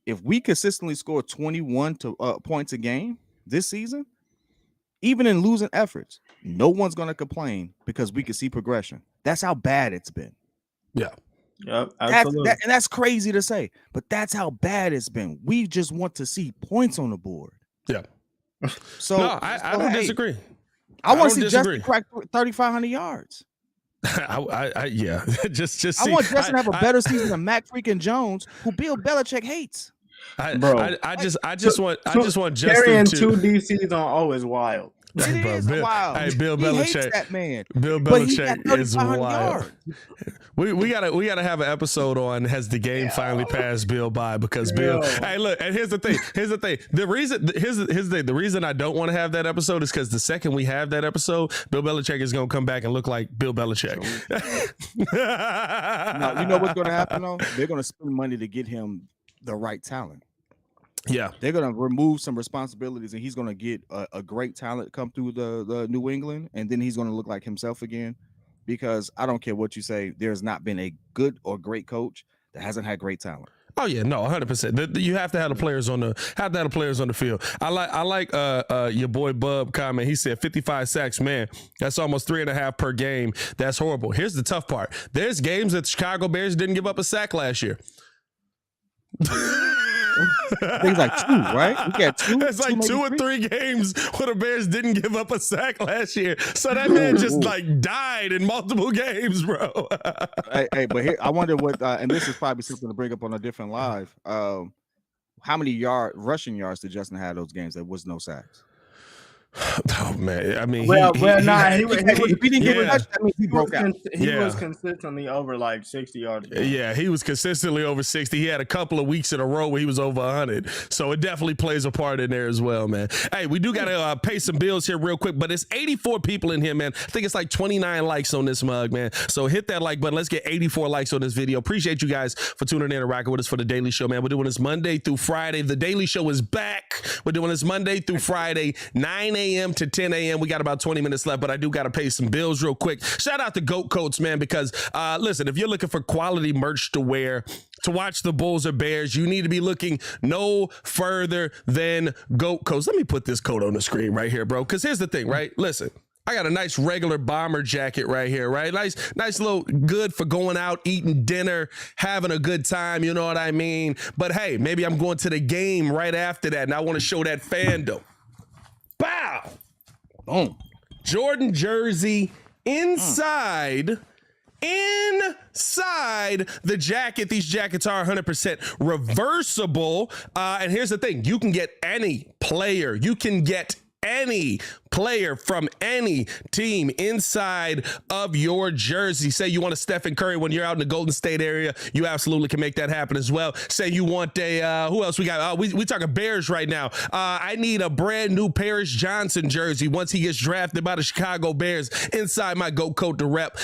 If we consistently score 21 points a game this season, even in losing efforts, no one's going to complain because we can see progression. That's how bad it's been. Yeah. Yep, absolutely. And that's crazy to say, but that's how bad it's been. We just want to see points on the board. Yeah. So no, I don't disagree. I want to see disagree. Justin crack 3,500 yards. Yeah. just I want Justin to have a better season than Mac freaking Jones, who Bill Belichick hates. Bro, I just want Justin carrying to 2 DCs on O is wild. It is wild. Hey, Bill he Belichick. hates that man. Bill But he Belichick got is 3,500 wild. yards. We gotta have an episode on has the game finally passed Bill by, because Bill. Hey, look, and here's the thing. The reason I don't want to have that episode is because the second we have that episode, Bill Belichick is gonna come back and look like Bill Belichick. Now, you know what's gonna happen though? They're gonna spend money to get him the right talent. Yeah, they're gonna remove some responsibilities, and he's gonna get a great talent come through the New England, and then he's gonna look like himself again. Because I don't care what you say, there's not been a good or great coach that hasn't had great talent. Oh yeah, no, 100%. You have to have the players on the field. I like your boy Bub comment. He said 55 sacks, man. That's almost 3.5 per game. That's horrible. Here's the tough part. There's games that the Chicago Bears didn't give up a sack last year. Things like 2, right? We got 2. It's like 2 or 3 games where the Bears didn't give up a sack last year. So that man just like died in multiple games, bro. hey, but here I wonder what, and this is probably something to bring up on a different live. How many rushing yards did Justin have those games? There was no sacks. Oh man, I mean, he didn't give a touch. That means he broke out. He was consistently over like 60 yards. Yeah, he was consistently over 60. He had a couple of weeks in a row where he was over 100. So it definitely plays a part in there as well, man. Hey, we do got to pay some bills here real quick, but it's 84 people in here, man. I think it's like 29 likes on this mug, man. So hit that like button. Let's get 84 likes on this video. Appreciate you guys for tuning in and rocking with us for the Daily Show, man. We're doing this Monday through Friday. The Daily Show is back. We're doing this Monday through Friday, 9 a.m. to 10 a.m. We got about 20 minutes left, but I do got to pay some bills real quick. Shout out to Goat Coats, man, because listen, if you're looking for quality merch to wear to watch the Bulls or Bears, you need to be looking no further than Goat Coats. Let me put this coat on the screen right here, bro, because here's the thing, right? Listen, I got a nice regular bomber jacket right here, right? Nice little good for going out, eating dinner, having a good time, you know what I mean? But hey, maybe I'm going to the game right after that, and I want to show that fandom. Bow! Boom. Jordan jersey inside the jacket. These jackets are 100% reversible. And here's the thing. You can get any player. You can get any player from any team inside of your jersey. Say you want a Stephen Curry when you're out in the Golden State area, you absolutely can make that happen as well. Say you want a who else we got? We talking Bears right now. I need a brand new Paris Johnson jersey once he gets drafted by the Chicago Bears inside my Goat Coat to rep.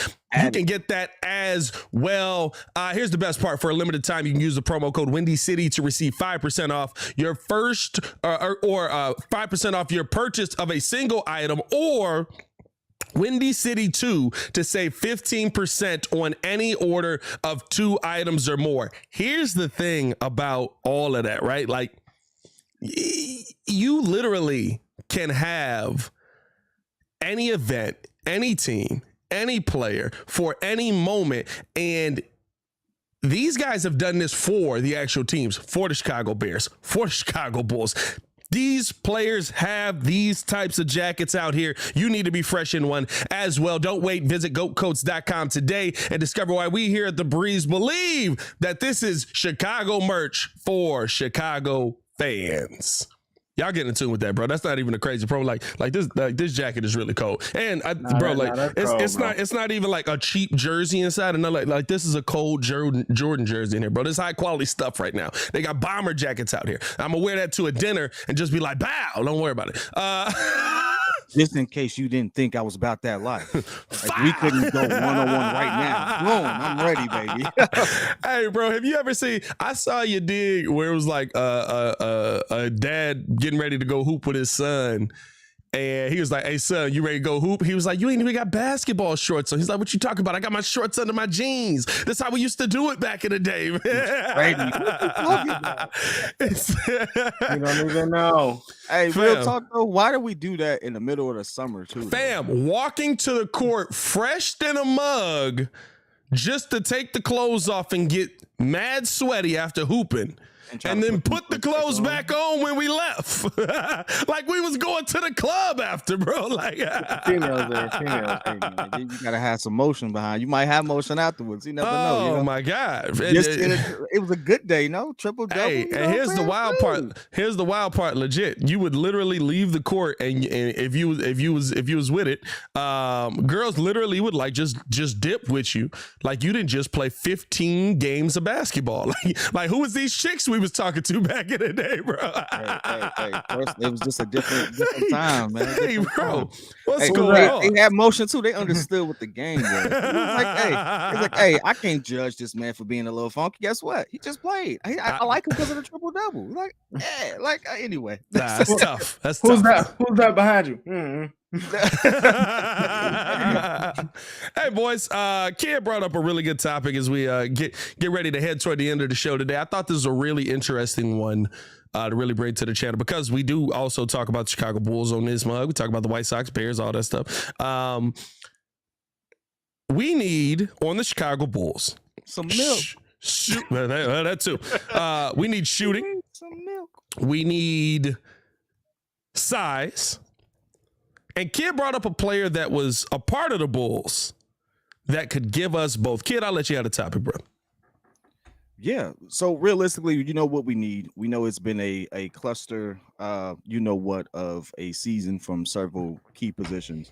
You can get that as well. Here's the best part. For a limited time, you can use the promo code Windy City to receive 5% off your first or 5% off your purchase of a single item, or Windy City 2 to save 15% on any order of 2 items or more. Here's the thing about all of that, right? Like, you literally can have any event, any team, any player for any moment. And these guys have done this for the actual teams, for the Chicago Bears, for the Chicago Bulls. These players have these types of jackets out here. You need to be fresh in one as well. Don't wait. Visit goatcoats.com today and discover why we here at The Breeze believe that this is Chicago merch for Chicago fans. Y'all getting in tune with that, bro. That's not even a crazy pro. Like this jacket is really cold. And it's not even like a cheap jersey inside. And like this is a cold Jordan jersey in here, bro. This high quality stuff right now. They got bomber jackets out here. I'm gonna wear that to a dinner and just be like, bow. Don't worry about it. Just in case you didn't think I was about that life. Like, we couldn't go one-on-one right now. Boom, I'm ready, baby. Hey, bro, have you ever seen, I saw your dig where it was like a dad getting ready to go hoop with his son. And he was like, hey, son, you ready to go hoop? He was like, you ain't even got basketball shorts. So he's like, what you talking about? I got my shorts under my jeans. That's how we used to do it back in the day, man. You don't even know. Hey, real talk, though, why do we do that in the middle of the summer, too? Fam, walking to the court fresh in a mug just to take the clothes off and get mad sweaty after hooping. And then put the clothes back on when we left. off. Like we was going to the club after, bro. Like females there, females. You gotta have some motion behind. You might have motion afterwards. You never know. You know? My God. It was a good day, no? Triple double. Hey, and here's the wild part. Here's the wild part. Legit, you would literally leave the court, and if you was with it, girls literally would like just dip with you. Like you didn't just play 15 games of basketball. Like who was these chicks we was talking to back in the day, bro? Hey. First, it was just a different time, man. Hey, bro, what's going on? They had motion too. They understood what the game was. It was like, hey, I can't judge this man for being a little funky. Guess what? He just played. I like him because of the triple double. Anyway. That's tough. That's Who's tough. Who's that behind you? Mm-hmm. Hey boys, Kid brought up a really good topic as we get ready to head toward the end of the show today. I thought this was a really interesting one to really bring to the channel, because we do also talk about the Chicago Bulls on this mug. We talk about the White Sox, Bears, all that stuff. We need on the Chicago Bulls some milk. Shoot, that too. We need shooting. Some milk. We need size. And Kid brought up a player that was a part of the Bulls that could give us both. Kid, I'll let you have the topic, bro. Yeah. So realistically, you know what we need. We know it's been a cluster, of a season from several key positions.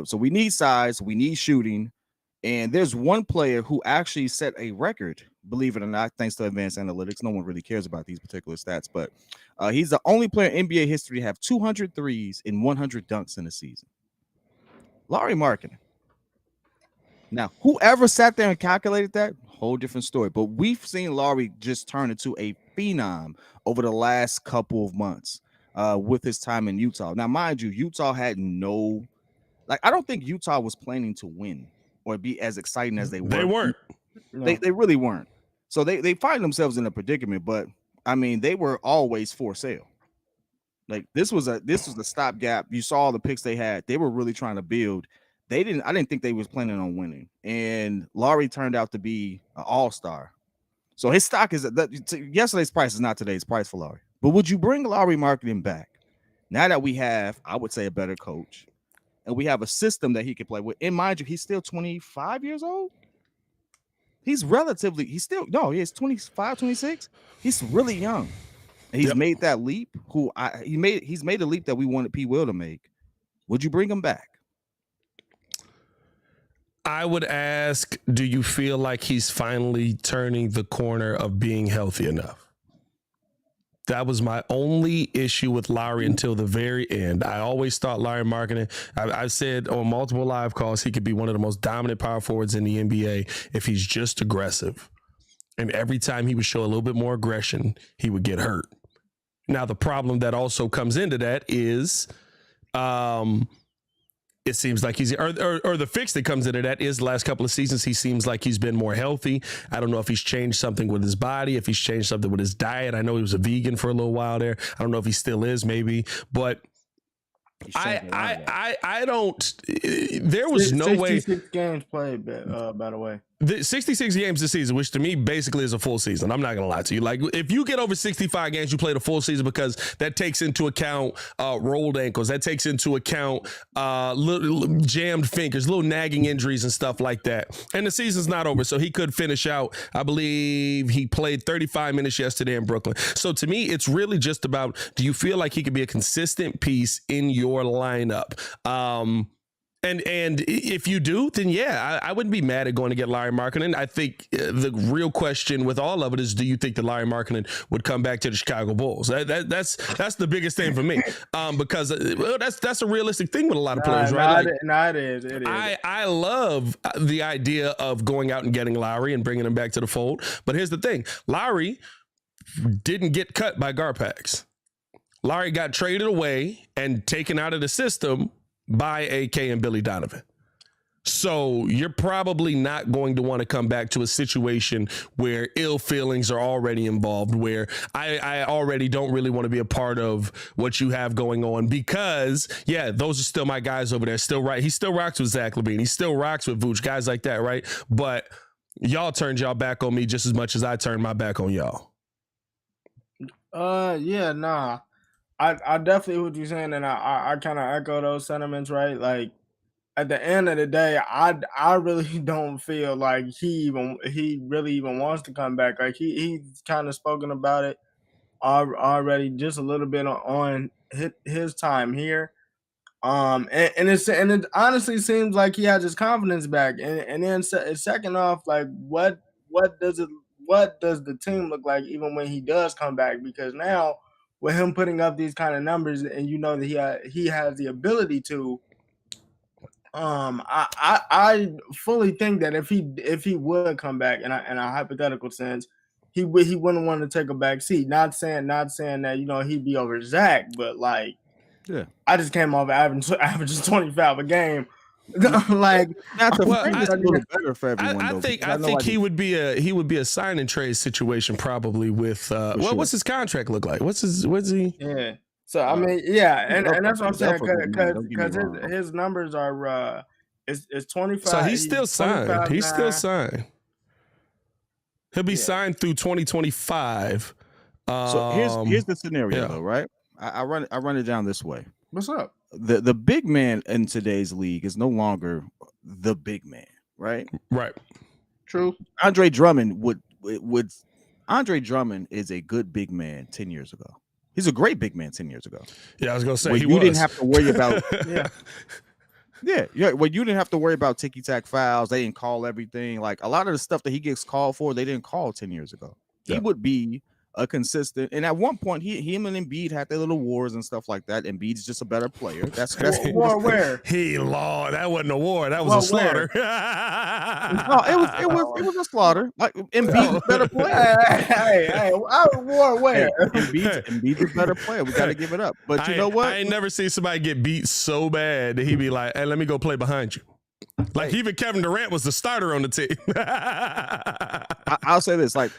So we need size, we need shooting, and there's one player who actually set a record, believe it or not, thanks to advanced analytics. No one really cares about these particular stats, but he's the only player in NBA history to have 200 threes and 100 dunks in a season. Lauri Markkanen. Now, whoever sat there and calculated that, whole different story. But we've seen Lauri just turn into a phenom over the last couple of months with his time in Utah. Now, mind you, Utah had I don't think Utah was planning to win or be as exciting as they were. They weren't. No. They really weren't. So they find themselves in a predicament, but I mean, they were always for sale. Like this was a stopgap. You saw all the picks they had. They were really trying to build. I didn't think they was planning on winning. And Lauri turned out to be an all-star. So his stock is yesterday's price is not today's price for Lauri. But would you bring Lauri Markkanen back now that we have, I would say, a better coach, and we have a system that he can play with? And mind you, he's still 25 years old. He's 25, 26. He's really young. And he's made that leap. He's made a leap that we wanted P. Will to make. Would you bring him back? I would ask, do you feel like he's finally turning the corner of being healthy enough? That was my only issue with Lauri until the very end. I always thought Lauri Markkanen, I've said on multiple live calls, he could be one of the most dominant power forwards in the NBA if he's just aggressive. And every time he would show a little bit more aggression, he would get hurt. Now, the problem that also comes into that is it seems like he's, or the fix that comes into that is the last couple of seasons, he seems like he's been more healthy. I don't know if he's changed something with his body, if he's changed something with his diet. I know he was a vegan for a little while there. I don't know if he still is, maybe, but I don't, there was no way. 66 games played, by the way. The 66 games this season, which to me basically is a full season. I'm not going to lie to you. Like, if you get over 65 games, you played a full season, because that takes into account rolled ankles. That takes into account little jammed fingers, little nagging injuries and stuff like that. And the season's not over, so he could finish out. I believe he played 35 minutes yesterday in Brooklyn. So to me, it's really just about, do you feel like he could be a consistent piece in your lineup? And if you do, then yeah, I wouldn't be mad at going to get Lauri Markkanen. I think the real question with all of it is, do you think that Lauri Markkanen would come back to the Chicago Bulls? That's the biggest thing for me, because that's a realistic thing with a lot of players, right? It is. I love the idea of going out and getting Lauri and bringing him back to the fold. But here's the thing: Lauri didn't get cut by Garpax. Lauri got traded away and taken out of the system by AK and Billy Donovan. So you're probably not going to want to come back to a situation where ill feelings are already involved, where I already don't really want to be a part of what you have going on, because yeah, those are still my guys over there. Still right. He still rocks with Zach LaVine. He still rocks with Vooch, guys like that. Right. But y'all turned y'all back on me just as much as I turned my back on y'all. Yeah, nah. I definitely what you're saying, and I kind of echo those sentiments, right? Like at the end of the day, I really don't feel like he really even wants to come back. Like he's kind of spoken about it already, just a little bit on his time here. And it honestly seems like he has his confidence back. And then second off, like what does it what does the team look like even when he does come back? Because now with him putting up these kind of numbers, and you know that he has the ability to. I fully think that if he would come back in a hypothetical sense, he wouldn't want to take a back seat. Not saying that he'd be over Zach, but like. Yeah, I just came off averages 25 a game. Like that's a Well, little better for everyone. I though, think because know he would be a sign and trade situation probably with sure. what's his contract look like? What's he? yeah. So I mean, yeah, and that's what I'm saying because his his numbers are it's 25. So he's still signed. He's still 25.9. signed. He'll be signed through 2025. So here's the scenario yeah. though, right? I run it down this way. What's up? The big man in today's league is no longer the big man, right? Right. True. Andre Drummond Andre Drummond is a good big man 10 years ago. He's a great big man 10 years ago. Yeah, I was gonna say you didn't have to worry about yeah. Well, you didn't have to worry about ticky-tack fouls. They didn't call everything. Like a lot of the stuff that he gets called for, they didn't call 10 years ago. Yeah. He would be a consistent, and at one point, him and Embiid had their little wars and stuff like that. Embiid's just a better player. That's war where Lord, that wasn't a war. That was a slaughter. No, it was a slaughter. Like Embiid's a better player. Hey, war where Embiid's a better player. We got to give it up. But you know what? I ain't never seen somebody get beat so bad that he'd be like, "Hey, let me go play behind you." Like even Kevin Durant was the starter on the team. I'll say this: like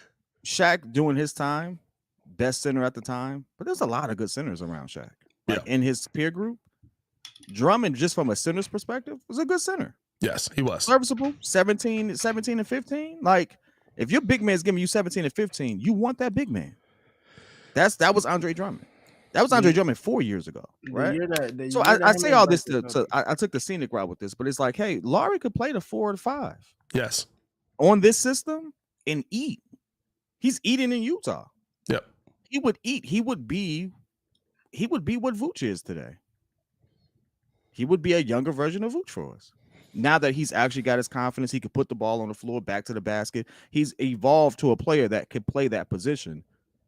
Shaq doing his time, best center at the time, but there's a lot of good centers around Shaq. Like in his peer group, Drummond, just from a center's perspective, was a good center. Yes, he was. Serviceable, 17 and 15. Like, if your big man's giving you 17 and 15, you want that big man. That was Andre Drummond. That was Andre Drummond 4 years ago, right? So I say all this I took the scenic route with this, but it's like, hey, Larry could play the 4 or the 5. Yes. On this system and eat. He's eating in Utah. Yep. He would eat. He would be what Vooch is today. He would be a younger version of Vooch for us. Now that he's actually got his confidence, he could put the ball on the floor, back to the basket. He's evolved to a player that could play that position.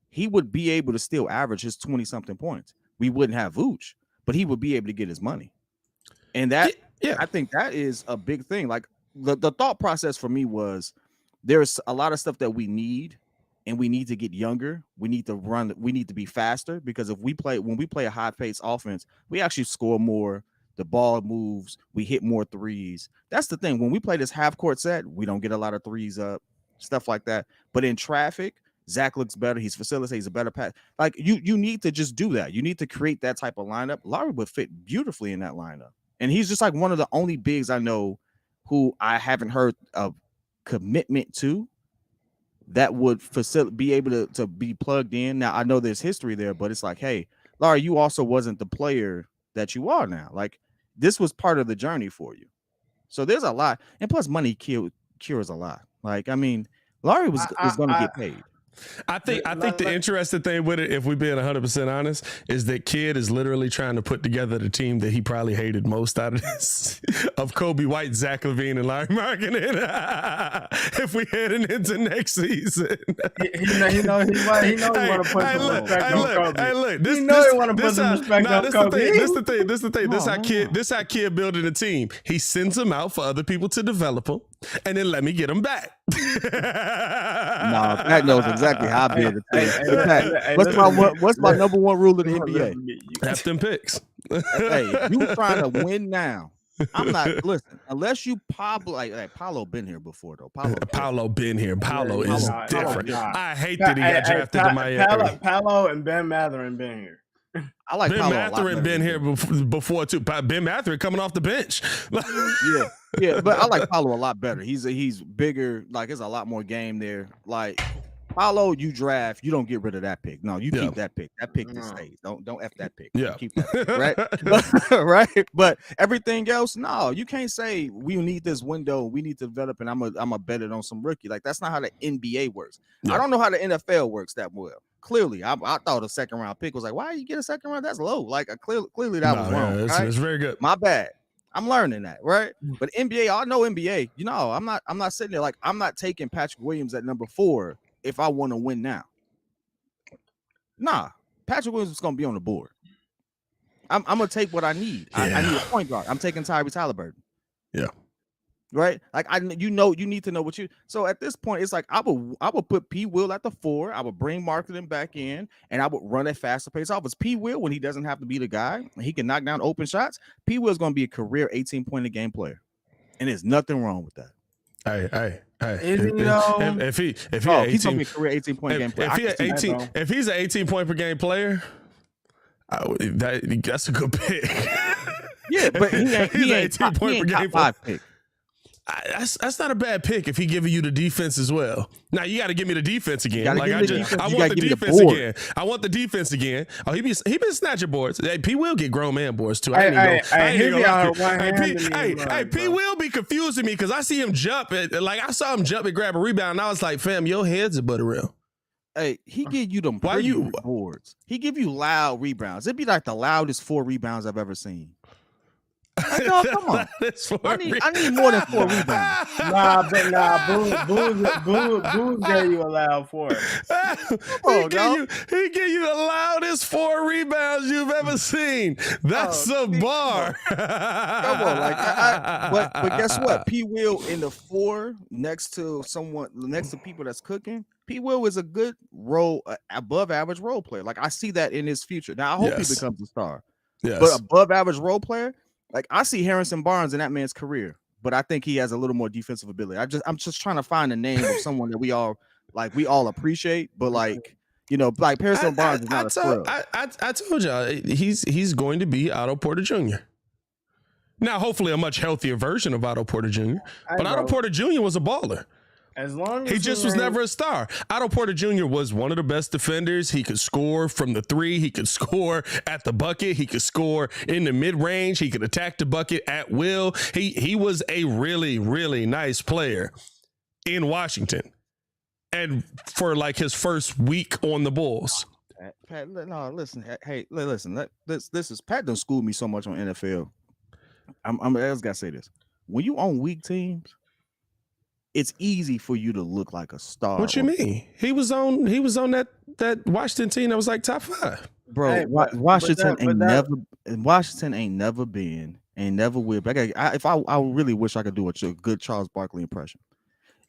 He would be able to still average his 20-something points. We wouldn't have Vooch, but he would be able to get his money. And that, I think that is a big thing. Like the thought process for me was there's a lot of stuff that we need, and we need to get younger. We need to run. We need to be faster, because when we play a high-paced offense, we actually score more. The ball moves. We hit more threes. That's the thing. When we play this half-court set, we don't get a lot of threes up, stuff like that. But in traffic, Zach looks better. He's facilitating. He's a better pass. Like you need to just do that. You need to create that type of lineup. Larry would fit beautifully in that lineup, and he's just like one of the only bigs I know who I haven't heard of commitment to that would be able to be plugged in. Now I know there's history there, but it's like, hey, Larry, you also wasn't the player that you are now. Like this was part of the journey for you. So there's a lot, and plus money cures a lot. Like I mean, Larry was going to get paid. I think the interesting thing with it, if we're being 100% honest, is that Kid is literally trying to put together the team that he probably hated most out of this, of Kobe White, Zach LaVine, and Larry Markkinen. If we heading into next season, he knows he want to put some respect on Kobe. Hey, look, he knows he want to put some respect on Kobe. This the thing. This how Kid building a team. He sends them out for other people to develop them, and then let me get them back. No, Pat knows exactly how I build it. What's my number one rule in the NBA? Have them picks. Hey, you trying to win now. I'm not listen, unless you Pablo like Paolo been here before though. Paolo been here. Paolo is different. I hate that he got drafted to Miami. Paolo and Ben Mathurin been here. I like Ben Paolo Mathurin been here before too. Ben Mathurin coming off the bench. yeah, but I like Paolo a lot better. He's bigger. Like there's a lot more game there. Like Paolo, you draft, you don't get rid of that pick. No, you Yeah. keep that pick. That pick just No. stays. Don't F that pick. Yeah. You keep that pick, right? But, right. But everything else, no, you can't say we need this window, we need to develop, and I'm a bet it on some rookie. Like that's not how the NBA works. Yeah. I don't know how the NFL works that well. Clearly, I thought a second round pick was like, why you get a second round? That's low. Like clearly that was wrong. Right? It's very good. My bad. I'm learning that, right? But NBA, I know NBA. You know, I'm not sitting there like I'm not taking Patrick Williams at number 4 if I want to win now. Nah, Patrick Williams is gonna be on the board. I'm gonna take what I need. I need a point guard. I'm taking Tyrese Halliburton. Yeah. Right. Like you need to know what you. So at this point, it's like I would put P. Will at the 4. I would bring Marketing back in, and I would run a faster pace offense. P. Will, when he doesn't have to be the guy, he can knock down open shots. P. Will is going to be a career 18-point a game player, and there's nothing wrong with that. Hey. Is he though? If he he's gonna be a career 18-point game player. If he's an 18-point per game player, that's a good pick. Yeah, but he's an 18-point per game player. Pick. That's not a bad pick if he giving you the defense as well. Now you got to give me the defense again. I want the defense again. I want the defense again. Oh, he been snatching boards. Hey, P will get grown man boards too. Hey, P will be confusing me because I see him jump I saw him jump and grab a rebound, and I was like, fam, your head's above the rim. Hey, he give you them boards. He give you loud rebounds. It'd be like the loudest 4 rebounds I've ever seen. Like, oh, come on. I need more than 4 rebounds. Booze gave you a loud 4. He gave you the loudest 4 rebounds you've ever seen. That's a bar. Come on, but guess what? P. Will in the 4 next to people that's cooking. P. Will is a good above average role player. Like I see that in his future. Now I hope he becomes a star. Yes. But above average role player. Like I see Harrison Barnes in that man's career, but I think he has a little more defensive ability. I'm just trying to find the name of someone that we all appreciate, but Harrison Barnes is not a scrub. I told y'all he's going to be Otto Porter Jr. Now, hopefully, a much healthier version of Otto Porter Jr. But Otto Porter Jr. was a baller. As long as he just was never a star. Otto Porter Jr. was one of the best defenders. He could score from the 3. He could score at the bucket. He could score in the mid-range. He could attack the bucket at will. He was a really, really nice player in Washington. And for his first week on the Bulls. Pat, no, listen. Hey, listen. This is Pat done schooled me so much on NFL. I just gotta say this. When you own weak teams, it's easy for you to look like a star. What you mean? He was on that Washington team that was top 5. Bro, hey, Washington ain't never been, ain't never will. But I really wish I could do a good Charles Barkley impression.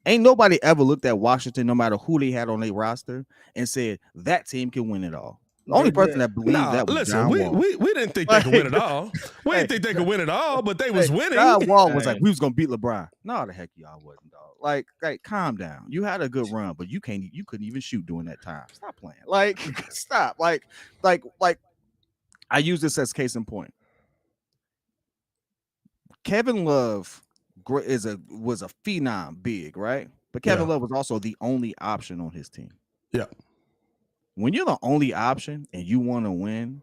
Ain't nobody ever looked at Washington, no matter who they had on their roster, and said that team can win it all. The only person that believed that was John Wall. We didn't think they could win it all. We didn't think they could win it all, but they was winning. John Wall was like, we was gonna beat LeBron. No, the heck y'all wasn't, dog. Like, calm down. You had a good run, but you couldn't even shoot during that time. Stop playing. Stop. Like, I use this as case in point. Kevin Love was a phenom big, right? But Kevin Love was also the only option on his team. Yeah. When you're the only option and you want to win,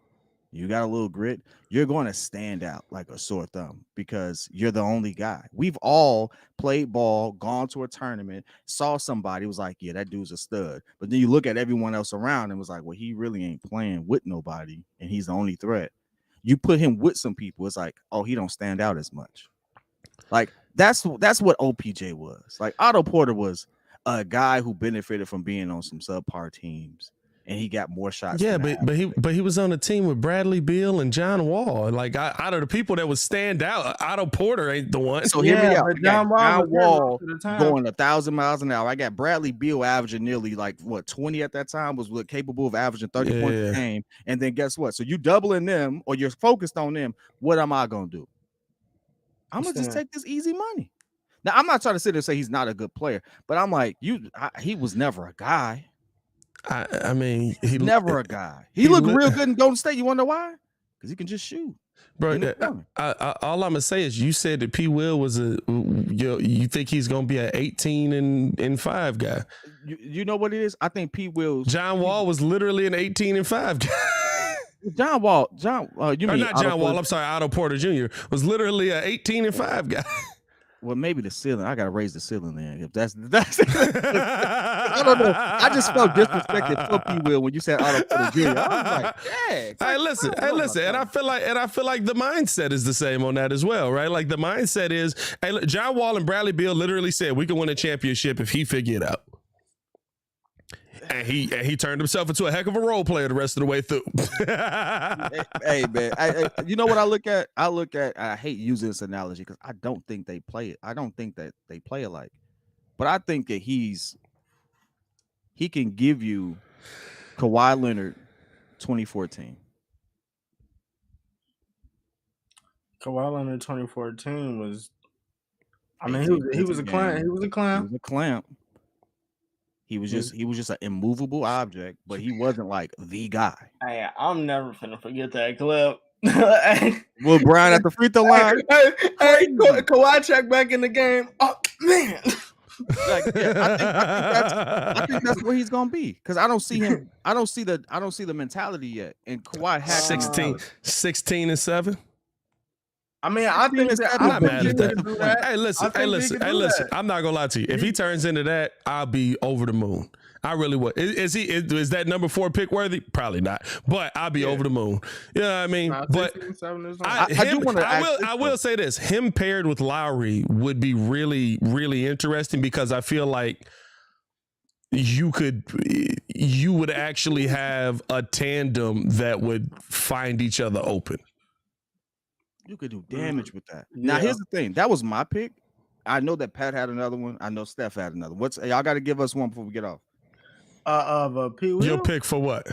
you got a little grit, you're going to stand out like a sore thumb because you're the only guy. We've all played ball, gone to a tournament, saw somebody, was like, yeah, that dude's a stud. But then you look at everyone else around and was like, well, he really ain't playing with nobody and he's the only threat. You put him with some people, it's like, oh, he don't stand out as much. Like, that's what OPJ was. Like, Otto Porter was a guy who benefited from being on some subpar teams. And he got more shots. Yeah, but he was on a team with Bradley Beal and John Wall. Like out of the people that would stand out, Otto Porter ain't the one. So hear me out. John Wall going 1,000 miles an hour. I got Bradley Beal averaging nearly 20 at that time, was capable of averaging 30 points a game. And then guess what? So you doubling them or you're focused on them. What am I gonna do? I'm gonna just take this easy money. Now I'm not trying to sit there and say he's not a good player, but I'm like, he was never a guy. I mean, never a guy. He looked real good in Golden State. You want to know why? Because he can just shoot. Bro, in the corner. all I'm gonna say is you said that P. Will was you think he's gonna be an 18 and 5 guy. You know what it is? I think P. Will. John Wall was literally an 18 and 5 guy. John Wall. You mean not John Wall? I'm sorry, Otto Porter Jr. was literally an 18 and 5 guy. Well, maybe the ceiling. I gotta raise the ceiling then. If that's I don't know. I just felt disrespected for P. Will when you said Otto Porter Jr. I was like, yeah. Hey, listen, and I feel like the mindset is the same on that as well, right? Like the mindset is, hey, look, John Wall and Bradley Beal literally said we can win a championship if he figure it out. And he turned himself into a heck of a role player the rest of the way through. Hey man, you know what I look at? I hate using this analogy because I don't think they play it. I don't think that they play alike. But I think that he can give you Kawhi Leonard 2014. Kawhi Leonard 2014 was. I mean, he was a clown. He was a clown. He was a clown. He was just an immovable object, but he wasn't like the guy. Hey, I'm never finna forget that clip. Will Brian at the free throw line? Hey, Kawhi check back in the game. Oh man. Like, yeah, I think that's where he's gonna be because I don't see him. I don't see the mentality yet. And Kawhi has 16 and 7. I mean, I think that I'm not mad at that. Hey, listen. I'm not gonna lie to you. If he turns into that, I'll be over the moon. I really would. Is that number 4 pick worthy? Probably not. But I'll be over the moon. You know what I mean? But I will say this: him paired with Lowry would be really, really interesting because I feel like you would actually have a tandem that would find each other open. You could do damage with that. Now, here's the thing. That was my pick. I know that Pat had another one. I know Steph had another. Y'all got to give us one before we get off. P. Will? Your pick for what?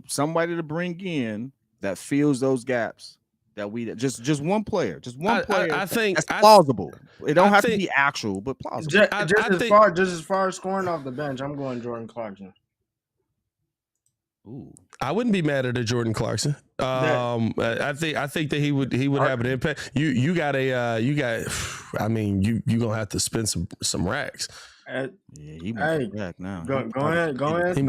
Somebody to bring in that fills those gaps that we just one player. Just one player. I think that's plausible. It don't have to be actual, but plausible. Just as far as scoring off the bench, I'm going Jordan Clarkson. Ooh. I wouldn't be mad at a Jordan Clarkson. I think that he would have an impact. You got. I mean, you gonna have to spend some racks. Yeah, he making back now. Go ahead. He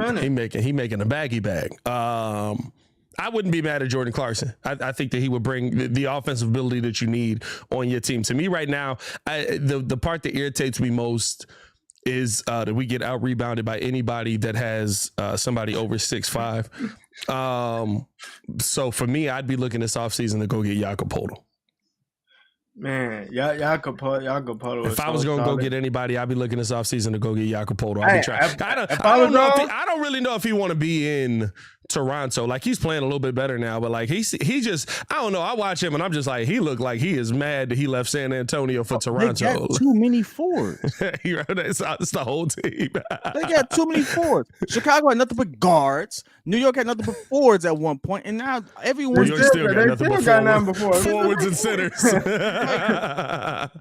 making a baggy bag. I wouldn't be mad at Jordan Clarkson. I think that he would bring the offensive ability that you need on your team. To me, right now, the part that irritates me most is that we get out rebounded by anybody that has somebody over 6'5". So for me, I'd be looking this offseason to go get Jakob Poeltl. Man, Jakob Poeltl. If I was gonna go get anybody, I'd be looking this offseason to go get Jakob Poeltl. I don't really know if he want to be in Toronto. Like he's playing a little bit better now, but like he just I don't know. I watch him and I'm just like he looked like he is mad that he left San Antonio for Toronto. They got too many forwards. It's the whole team. They got too many forwards. Chicago had nothing but guards. New York had nothing but forwards at one point, and now everyone's still got nothing but forwards and centers.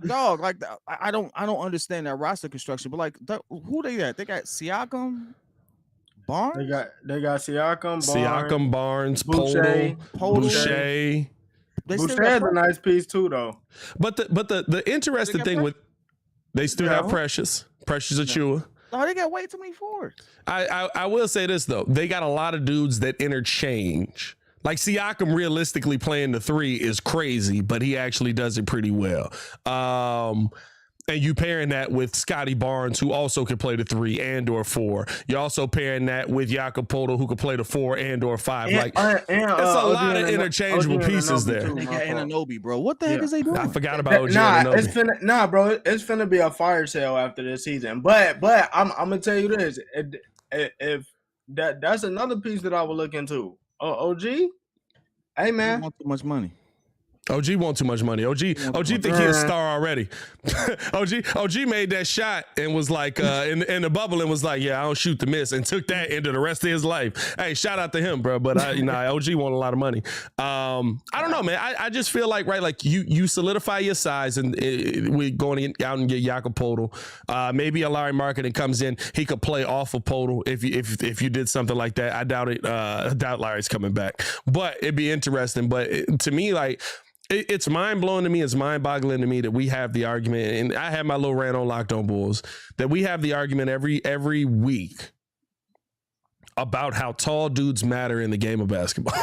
Dog, like I don't understand that roster construction, but like who they got? They got Siakam, Barnes. They got Siakam, Barnes, Poeltl. Boucher. Boucher has a nice piece too, though. But the interesting thing with they still have Precious Achiuwa. No, they got way too many forwards. I will say this though, they got a lot of dudes that interchange. Like Siakam realistically playing the 3 is crazy, but he actually does it pretty well. And you pairing that with Scotty Barnes, who also can play the 3 and or 4. You're also pairing that with Jakob Poeltl, who can play the 4 and or 5. It's a lot of interchangeable pieces there. They got Anunoby, bro. What the heck is they doing? I forgot about OG Anunoby. Bro. It's finna be a fire sale after this season. But I'm gonna tell you this: if that's another piece that I will look into. OG, hey man, want too much money. OG want too much money. OG think he a star already. OG made that shot and was like in the bubble and was like, yeah, I don't shoot to miss, and took that into the rest of his life. Hey, shout out to him, bro. But OG want a lot of money. I don't know, man. I just feel like, right, like you solidify your size, and we going out and get Jakob Poeltl. Maybe a Larry Marketing comes in. He could play off of Poeltl if you did something like that. I doubt it. I doubt Larry's coming back, but it'd be interesting. But to me, like, it's mind-blowing to me. It's mind-boggling to me that we have the argument, and I have my little rant on Locked On Bulls, that we have the argument every week about how tall dudes matter in the game of basketball.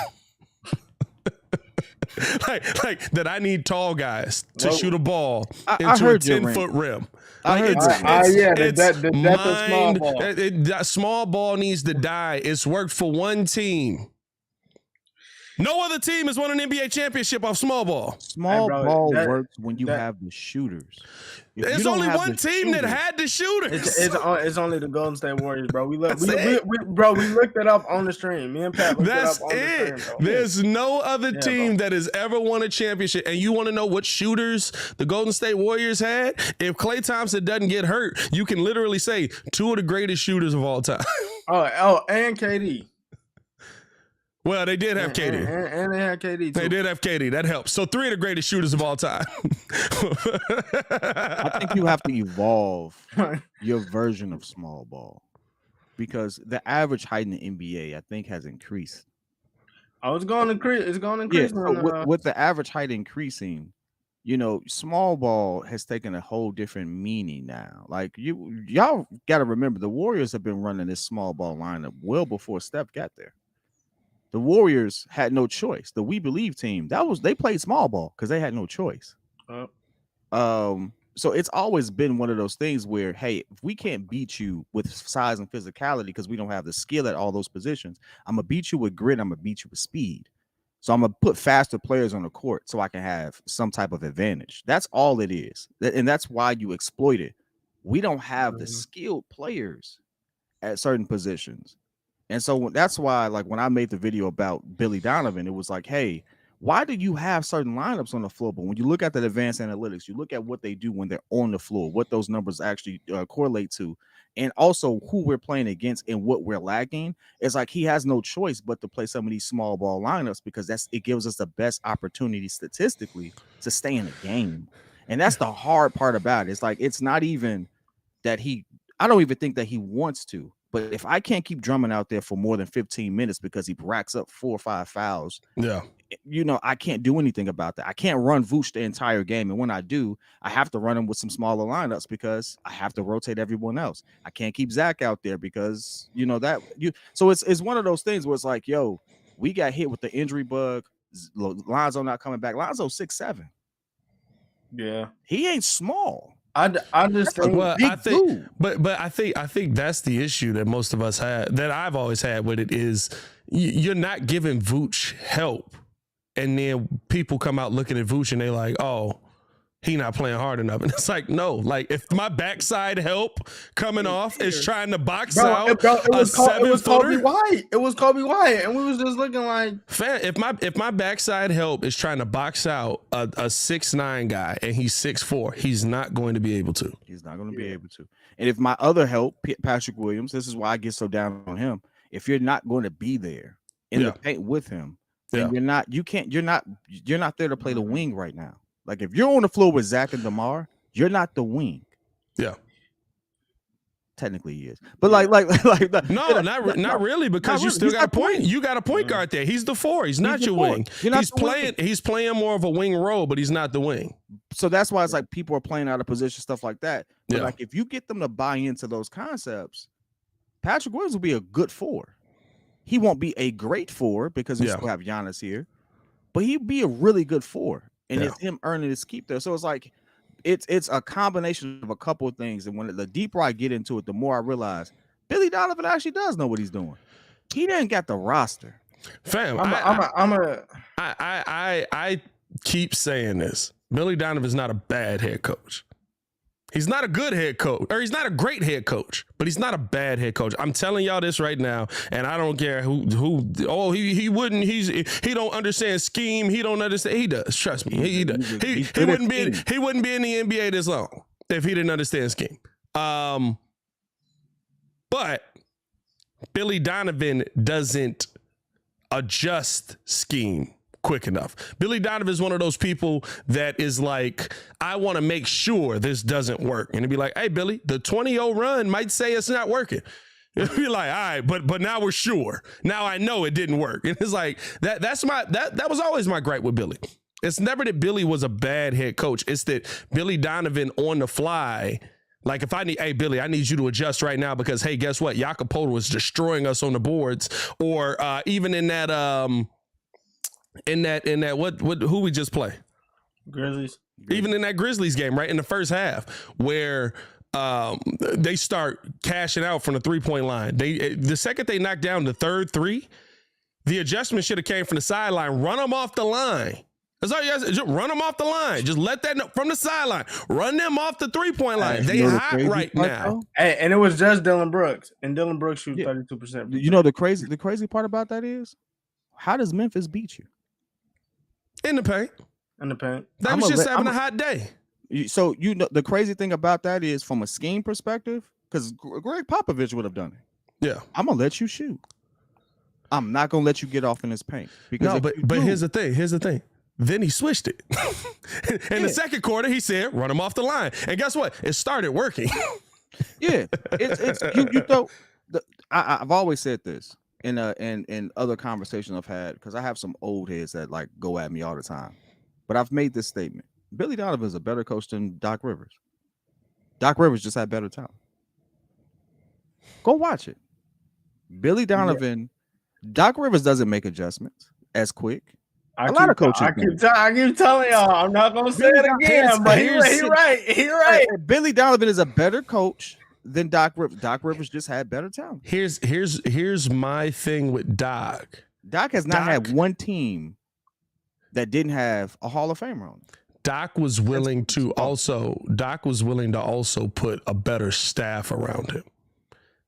like that I need tall guys to shoot a ball into a 10-foot rim. Like that small ball needs to die. It's worked for one team. No other team has won an NBA championship off small ball. Small ball works when you have the shooters. There's only one team that had the shooters. It's only the Golden State Warriors, bro. We looked it up on the stream. Me and Pat looked it up on the stream, bro. There's no other team that has ever won a championship. And you want to know what shooters the Golden State Warriors had? If Klay Thompson doesn't get hurt, you can literally say two of the greatest shooters of all time. And KD. Well, they did have KD. And they had KD, too. They did have KD. That helps. So 3 of the greatest shooters of all time. I think you have to evolve your version of small ball, because the average height in the NBA, I think, has increased. It's going to increase. It's going to increase. Yeah, with the average height increasing, small ball has taken a whole different meaning now. Like, y'all got to remember, the Warriors have been running this small ball lineup well before Steph got there. The Warriors had no choice. The We Believe team, they played small ball because they had no choice. So it's always been one of those things where, hey, if we can't beat you with size and physicality because we don't have the skill at all those positions, I'm gonna beat you with grit. I'm gonna beat you with speed. So I'm gonna put faster players on the court so I can have some type of advantage. That's all it is, and that's why you exploit it. We don't have the skilled players at certain positions. And so that's why, like, when I made the video about Billy Donovan, it was like, hey, why do you have certain lineups on the floor? But when you look at the advanced analytics, you look at what they do when they're on the floor, what those numbers actually correlate to, and also who we're playing against and what we're lacking. It's like he has no choice but to play some of these small ball lineups because it gives us the best opportunity statistically to stay in the game. And that's the hard part about it. It's like, it's not even that I don't even think that he wants to. But if I can't keep drumming out there for more than 15 minutes because he racks up 4 or 5 fouls, I can't do anything about that. I can't run Vooch the entire game. And when I do, I have to run him with some smaller lineups because I have to rotate everyone else. I can't keep Zach out there because, so it's one of those things where it's like, we got hit with the injury bug. Lonzo not coming back. Lonzo 6'7". Yeah. He ain't small. I just think, I think that's the issue that most of us had, that I've always had with it, is you're not giving Vooch help, and then people come out looking at Vooch and they're like, oh, he not playing hard enough. And it's like, no, like, if my backside help coming off is trying to box out it was Kobe White. It was Kobe White, and we was just looking like, if my backside help is trying to box out a 6'9" guy and he's 6'4", he's not going to be able to. He's not going to be able to. And if my other help, Patrick Williams, this is why I get so down on him. If you're not going to be there in the paint with him, then you're not there to play the wing right now. Like, if you're on the floor with Zach and DeMar, you're not the wing. Yeah. Technically he is. But not really, because you still got a point. You got a point guard there. He's the 4. He's not your wing. He's playing more of a wing role, but he's not the wing. So that's why it's like people are playing out of position, stuff like that. But like, if you get them to buy into those concepts, Patrick Williams will be a good 4. He won't be a great 4 because we still have Giannis here, but he'd be a really good 4. And it's him earning his keep there. So it's like, it's a combination of a couple of things. And the deeper I get into it, the more I realize Billy Donovan actually does know what he's doing. He didn't got the roster. Fam, I keep saying this. Billy Donovan is not a bad head coach. He's not a good head coach, or he's not a great head coach, but he's not a bad head coach. I'm telling y'all this right now, and I don't care who. He wouldn't. He don't understand scheme. He don't understand. He does. Trust me. He does. He wouldn't be. He wouldn't be in the NBA this long if he didn't understand scheme. But Billy Donovan doesn't adjust scheme quick enough. Billy Donovan is one of those people that is like, I want to make sure this doesn't work. And it'd be like, hey, Billy, the 20-0 run might say it's not working. It'd be like, all right, but now we're sure. Now I know it didn't work. And it's like, that was always my gripe with Billy. It's never that Billy was a bad head coach. It's that Billy Donovan on the fly, like if I need, hey, Billy, I need you to adjust right now because, hey, guess what? Jakob Poeltl was destroying us on the boards. Or even in that, who we just play? Grizzlies. Even in that Grizzlies game, right in the first half, where they start cashing out from the 3-point line. The second they knock down the third three, the adjustment should have came from the sideline. Run them off the line. That's all you guys. Just run them off the line. Just let that from the sideline. Run them off the 3-point line. They hot right now. Hey, and it was just Dylan Brooks, and Dylan Brooks shoots 32%. You know the crazy part about that is, how does Memphis beat you? In the paint. They was just having a hot day. So you know the crazy thing about that is, from a scheme perspective, because Greg Popovich would have done it. Yeah, I'm gonna let you shoot. I'm not gonna let you get off in this paint. Because no, but here's the thing. Then he switched it. In the second quarter, he said, "Run him off the line." And guess what? It started working. Yeah, it's you know. I've always said this in other conversations I've had, because I have some old heads that like go at me all the time. But I've made this statement: Billy Donovan is a better coach than Doc Rivers. Doc Rivers just had better talent. Go watch it. Billy Donovan, Doc Rivers doesn't make adjustments as quick. A lot of coaches. I keep telling y'all, I'm not gonna say it again, but he right. He right. Billy Donovan is a better coach than Doc Rivers. Doc Rivers just had better talent. Here's my thing with Doc. Doc has not had one team that didn't have a Hall of Famer on it. Doc was willing to also put a better staff around him.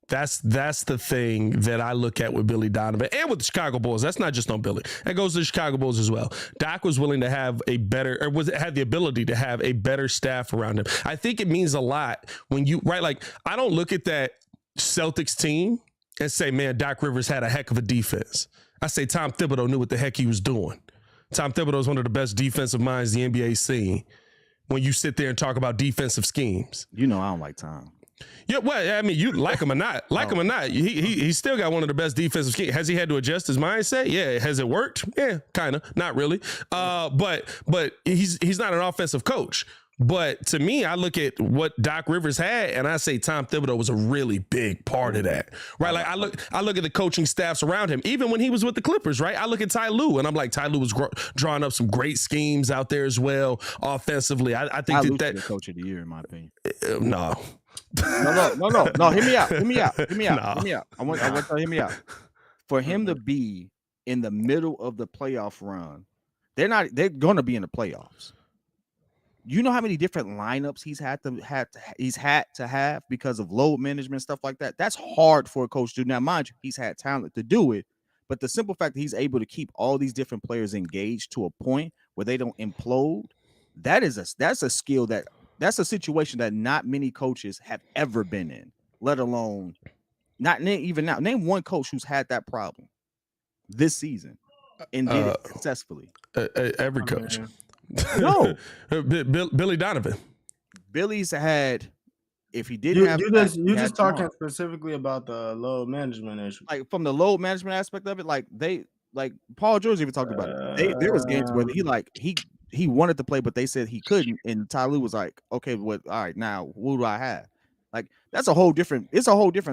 That's the thing that I look at with Billy Donovan and with the Chicago Bulls. That's not just on Billy. That goes to the Chicago Bulls as well. Doc was willing to have had the ability to have a better staff around him. I think it means a lot when like I don't look at that Celtics team and say, man, Doc Rivers had a heck of a defense. I say Tom Thibodeau knew what the heck he was doing. Tom Thibodeau is one of the best defensive minds the NBA's seen. When you sit there and talk about defensive schemes, you know I don't like Tom. Yeah, well, I mean, you like him or not, he still got one of the best defensive schemes. Has he had to adjust his mindset? Yeah. Has it worked? Yeah, kind of. Not really. But he's not an offensive coach. But to me, I look at what Doc Rivers had, and I say Tom Thibodeau was a really big part of that, right? Like I look at the coaching staffs around him, even when he was with the Clippers, right? I look at Ty Lue, and I'm like, Ty Lue was drawing up some great schemes out there as well, offensively. I think that the coach of the year, in my opinion. No. No. Hear me out. I want to hear me out. For him to be in the middle of the playoff run, they're going to be in the playoffs. You know how many different lineups he's had to have because of load management, stuff like that. That's hard for a coach to do. Now, mind you, he's had talent to do it, but the simple fact that he's able to keep all these different players engaged to a point where they don't implode, that's a skill that's a situation that not many coaches have ever been in, let alone not even now. Name one coach who's had that problem this season and did it successfully. Every coach. No. Billy Donovan. Billy's had, if he didn't have, you just talking specifically about the load management issue. Like from the load management aspect of it, like Paul George even talked about it. There was games where he wanted to play, but they said he couldn't, and Ty Lue was like, "Okay, all right, now what do I have?" Like it's a whole different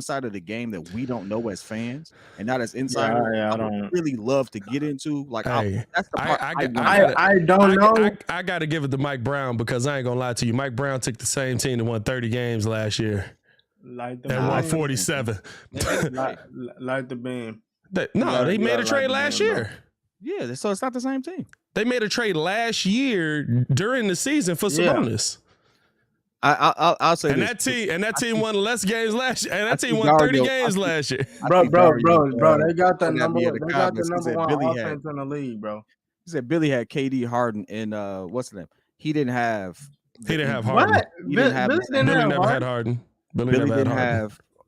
side of the game that we don't know as fans and not as insiders. I don't really love to get into. Like that's the part I don't know. I got to give it to Mike Brown, because I ain't gonna lie to you. Mike Brown took the same team that won 30 games last year and won 47. Like the beam. They made a trade last year. Yeah, so it's not the same team. They made a trade last year during the season for Sabonis. I'll say And this. that team won less games last year. And that team think won 30 Dario- games last year. Bro, think Dario, they got the pointed at me number. in the They got the comments. He number said one Billy offense in the league, bro. He said Billy had KD, Harden, and what's the name? He didn't have. He didn't have Harden. What? He didn't have. Billy Billy have never had Harden? Harden. Billy Billy never had didn't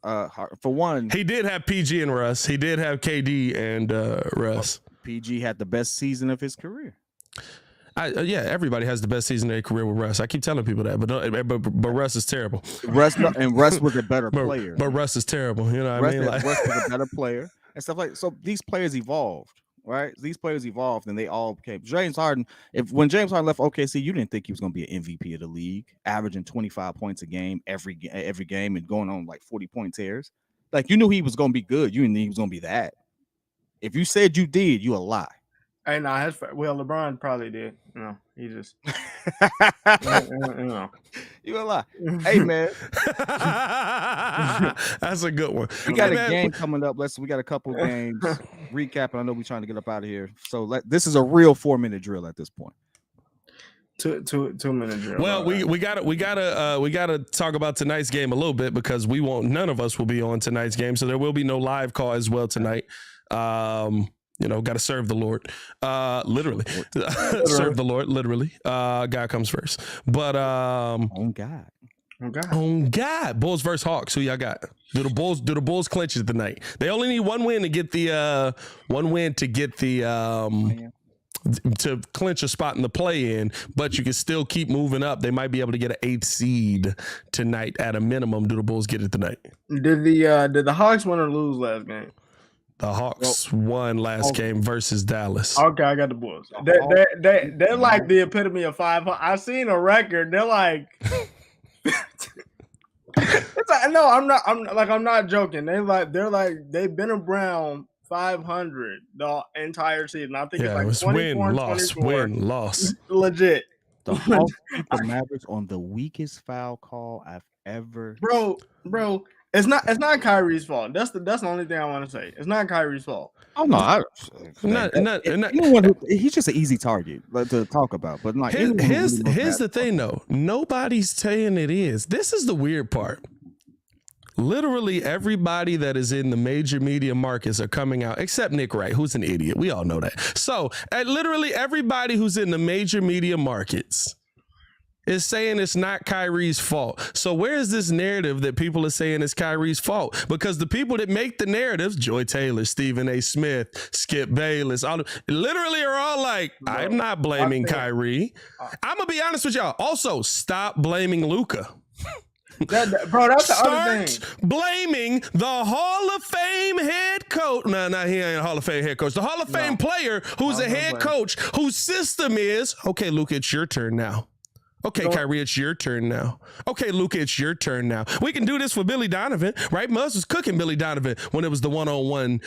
Harden. have. For one, He did have PG and Russ. He did have KD and Russ. PG had the best season of his career. Yeah, everybody has the best season of their career with Russ. I keep telling people that, but Russ is terrible. Russ was a better player. But Russ is terrible. You know what I mean? Russ was a better player and stuff like. So these players evolved, right? These players evolved, and they all became. James Harden. When James Harden left OKC, you didn't think he was going to be an MVP of the league, averaging 25 points a game every game and going on like 40-point tears. Like you knew he was going to be good. You didn't think he was going to be that. If you said you did, you a lie. Hey, nah, LeBron probably did. No, he just. You a lie. Hey man, that's a good one. We got a game coming up. We got a couple games recapping. I know we're trying to get up out of here. So this is a real 4-minute drill at this point. 2-minute drill. Well, we gotta talk about tonight's game a little bit because none of us will be on tonight's game, so there will be no live call as well tonight. Got to serve the Lord, literally. Serve the Lord, literally. God comes first. But on God, Bulls versus Hawks. Who y'all got? Do the Bulls clinch it tonight? They only need one win to get the to clinch a spot in the play-in, but you can still keep moving up. They might be able to get an 8th seed tonight at a minimum. Do the Bulls get it tonight? Did the Hawks win or lose last game? The Hawks won last game versus Dallas. Okay, I got the Bulls. They're like the epitome of 500. I've seen a record. They're like, it's like no, I'm not joking. They've been around 500 the entire season. I think it's like it was 24 win, loss. Legit. The Hawks beat the Mavericks on the weakest foul call I've ever. Bro. It's not Kyrie's fault. That's the only thing I want to say. It's not Kyrie's fault. Oh no, he's just an easy target to talk about. But like, here's the thing though. Nobody's saying it is. This is the weird part. Literally everybody that is in the major media markets are coming out, except Nick Wright, who's an idiot. We all know that. So literally everybody who's in the major media markets is saying it's not Kyrie's fault. So where is this narrative that people are saying it's Kyrie's fault? Because the people that make the narratives, Joy Taylor, Stephen A. Smith, Skip Bayless, literally are all like, I'm not blaming Kyrie. I'm going to be honest with y'all. Also, stop blaming Luka. Bro, that's the other thing. Start blaming the Hall of Fame head coach. No, he ain't a Hall of Fame head coach. The Hall of Fame player who's a head coach whose system is, okay, Luka, it's your turn now. Okay, Kyrie, it's your turn now. Okay, Luka, it's your turn now. We can do this for Billy Donovan, right? Muzz was cooking Billy Donovan when it was the one-on-one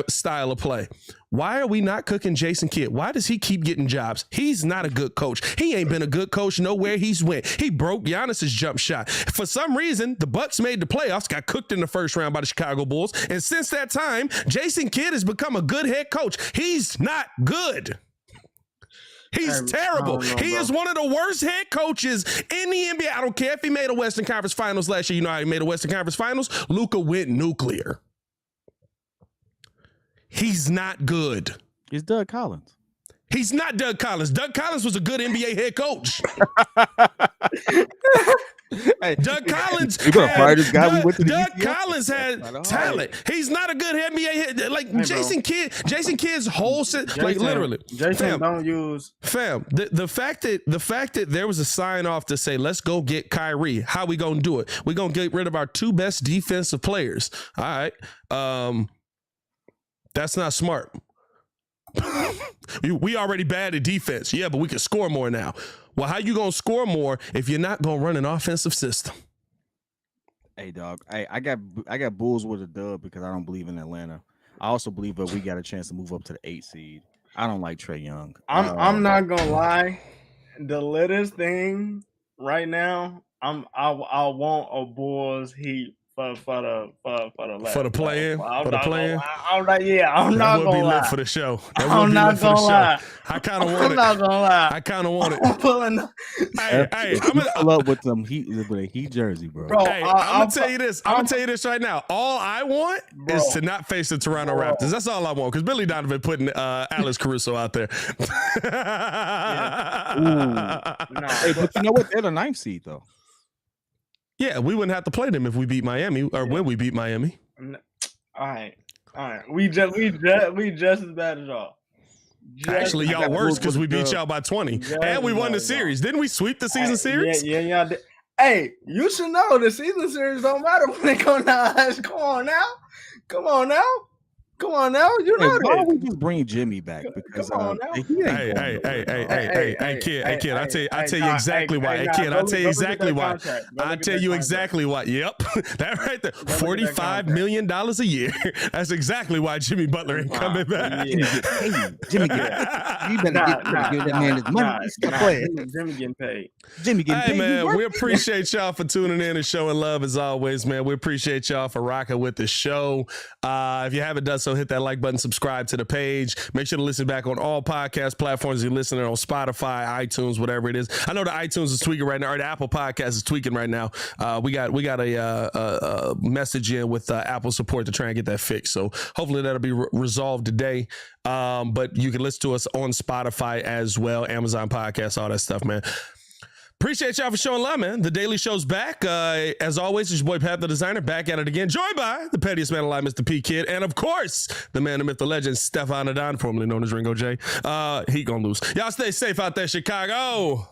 style of play. Why are we not cooking Jason Kidd? Why does he keep getting jobs? He's not a good coach. He ain't been a good coach nowhere he's went. He broke Giannis's jump shot. For some reason, the Bucks made the playoffs, got cooked in the first round by the Chicago Bulls, and since that time, Jason Kidd has become a good head coach. He's not good. He's terrible. He is one of the worst head coaches in the NBA. I don't care if he made a Western Conference Finals last year. You know how he made a Western Conference Finals? Luka went nuclear. He's not good. It's Doug Collins. He's not Doug Collins. Doug Collins was a good NBA head coach. Hey, Doug Collins. You're gonna fire this guy. Doug Collins had talent. He's not a good NBA head. Like Jason Kidd. Jason Kidd's whole literally. Jason don't use. Fam, the fact that there was a sign off to say let's go get Kyrie. How we gonna do it? We gonna get rid of our 2 best defensive players. All right. That's not smart. We already bad at defense. Yeah, but we can score more now. Well, how you gonna score more if you're not gonna run an offensive system? Hey, dog. Hey, I got Bulls with a dub because I don't believe in Atlanta. I also believe that we got a chance to move up to the 8th seed. I don't like Trae Young. I'm not gonna lie. The latest thing right now, I want a Bulls Heat for the For the play-in? For the play-in? I'm not That gonna would be lie. lit for the show. That I'm would be not lit for the gonna lie. show. I kind of want I'm it. not gonna lie. I kind of want it. I'm pulling. Hey, If I'm you gonna pull up with some heat with a Heat jersey, bro. Hey, I'm gonna tell you this. I'm gonna tell you this right now. All I want is to not face the Toronto Raptors. That's all I want. Because Billy Donovan putting Alex Caruso out there. Hey, but you know what? They're the 9th seed, though. Yeah, we wouldn't have to play them if we beat Miami or when we beat Miami. All right. We just as bad as y'all. Actually, y'all worse because we beat y'all by 20, and we won the series. Didn't we sweep the season series? Yeah, y'all did. Hey, you should know the season series don't matter when they come down. Come on now. You know Why don't this. we just bring Jimmy back? Because Come on now. Hey, kid, I tell you exactly why. Hey, kid, I tell you exactly why. I tell you exactly why. Yep, that right there. $45 million a year. That's exactly why Jimmy Butler ain't coming back. Jimmy get paid. You better give that man his money. Stop playing. Jimmy getting paid. Hey, man, we appreciate y'all for tuning in and showing love as always, man. We appreciate y'all for rocking with the show. If you haven't done so, hit that like button, subscribe to the page. Make sure to listen back on all podcast platforms. You're listening on Spotify, iTunes, whatever it is. I know the iTunes is tweaking right now, or the Apple Podcast is tweaking right now. We got a message in with Apple support to try and get that fixed. So hopefully that'll be resolved today. But you can listen to us on Spotify as well, Amazon Podcasts, all that stuff, man. Appreciate y'all for showing love, man. The Daily Show's back. As always, it's your boy Pat the Designer, back at it again. Joined by the pettiest man alive, Mr. P Kid, and of course, the man, the myth, the legend, Stefan Adon, formerly known as Ringo J. He gonna lose. Y'all stay safe out there, Chicago.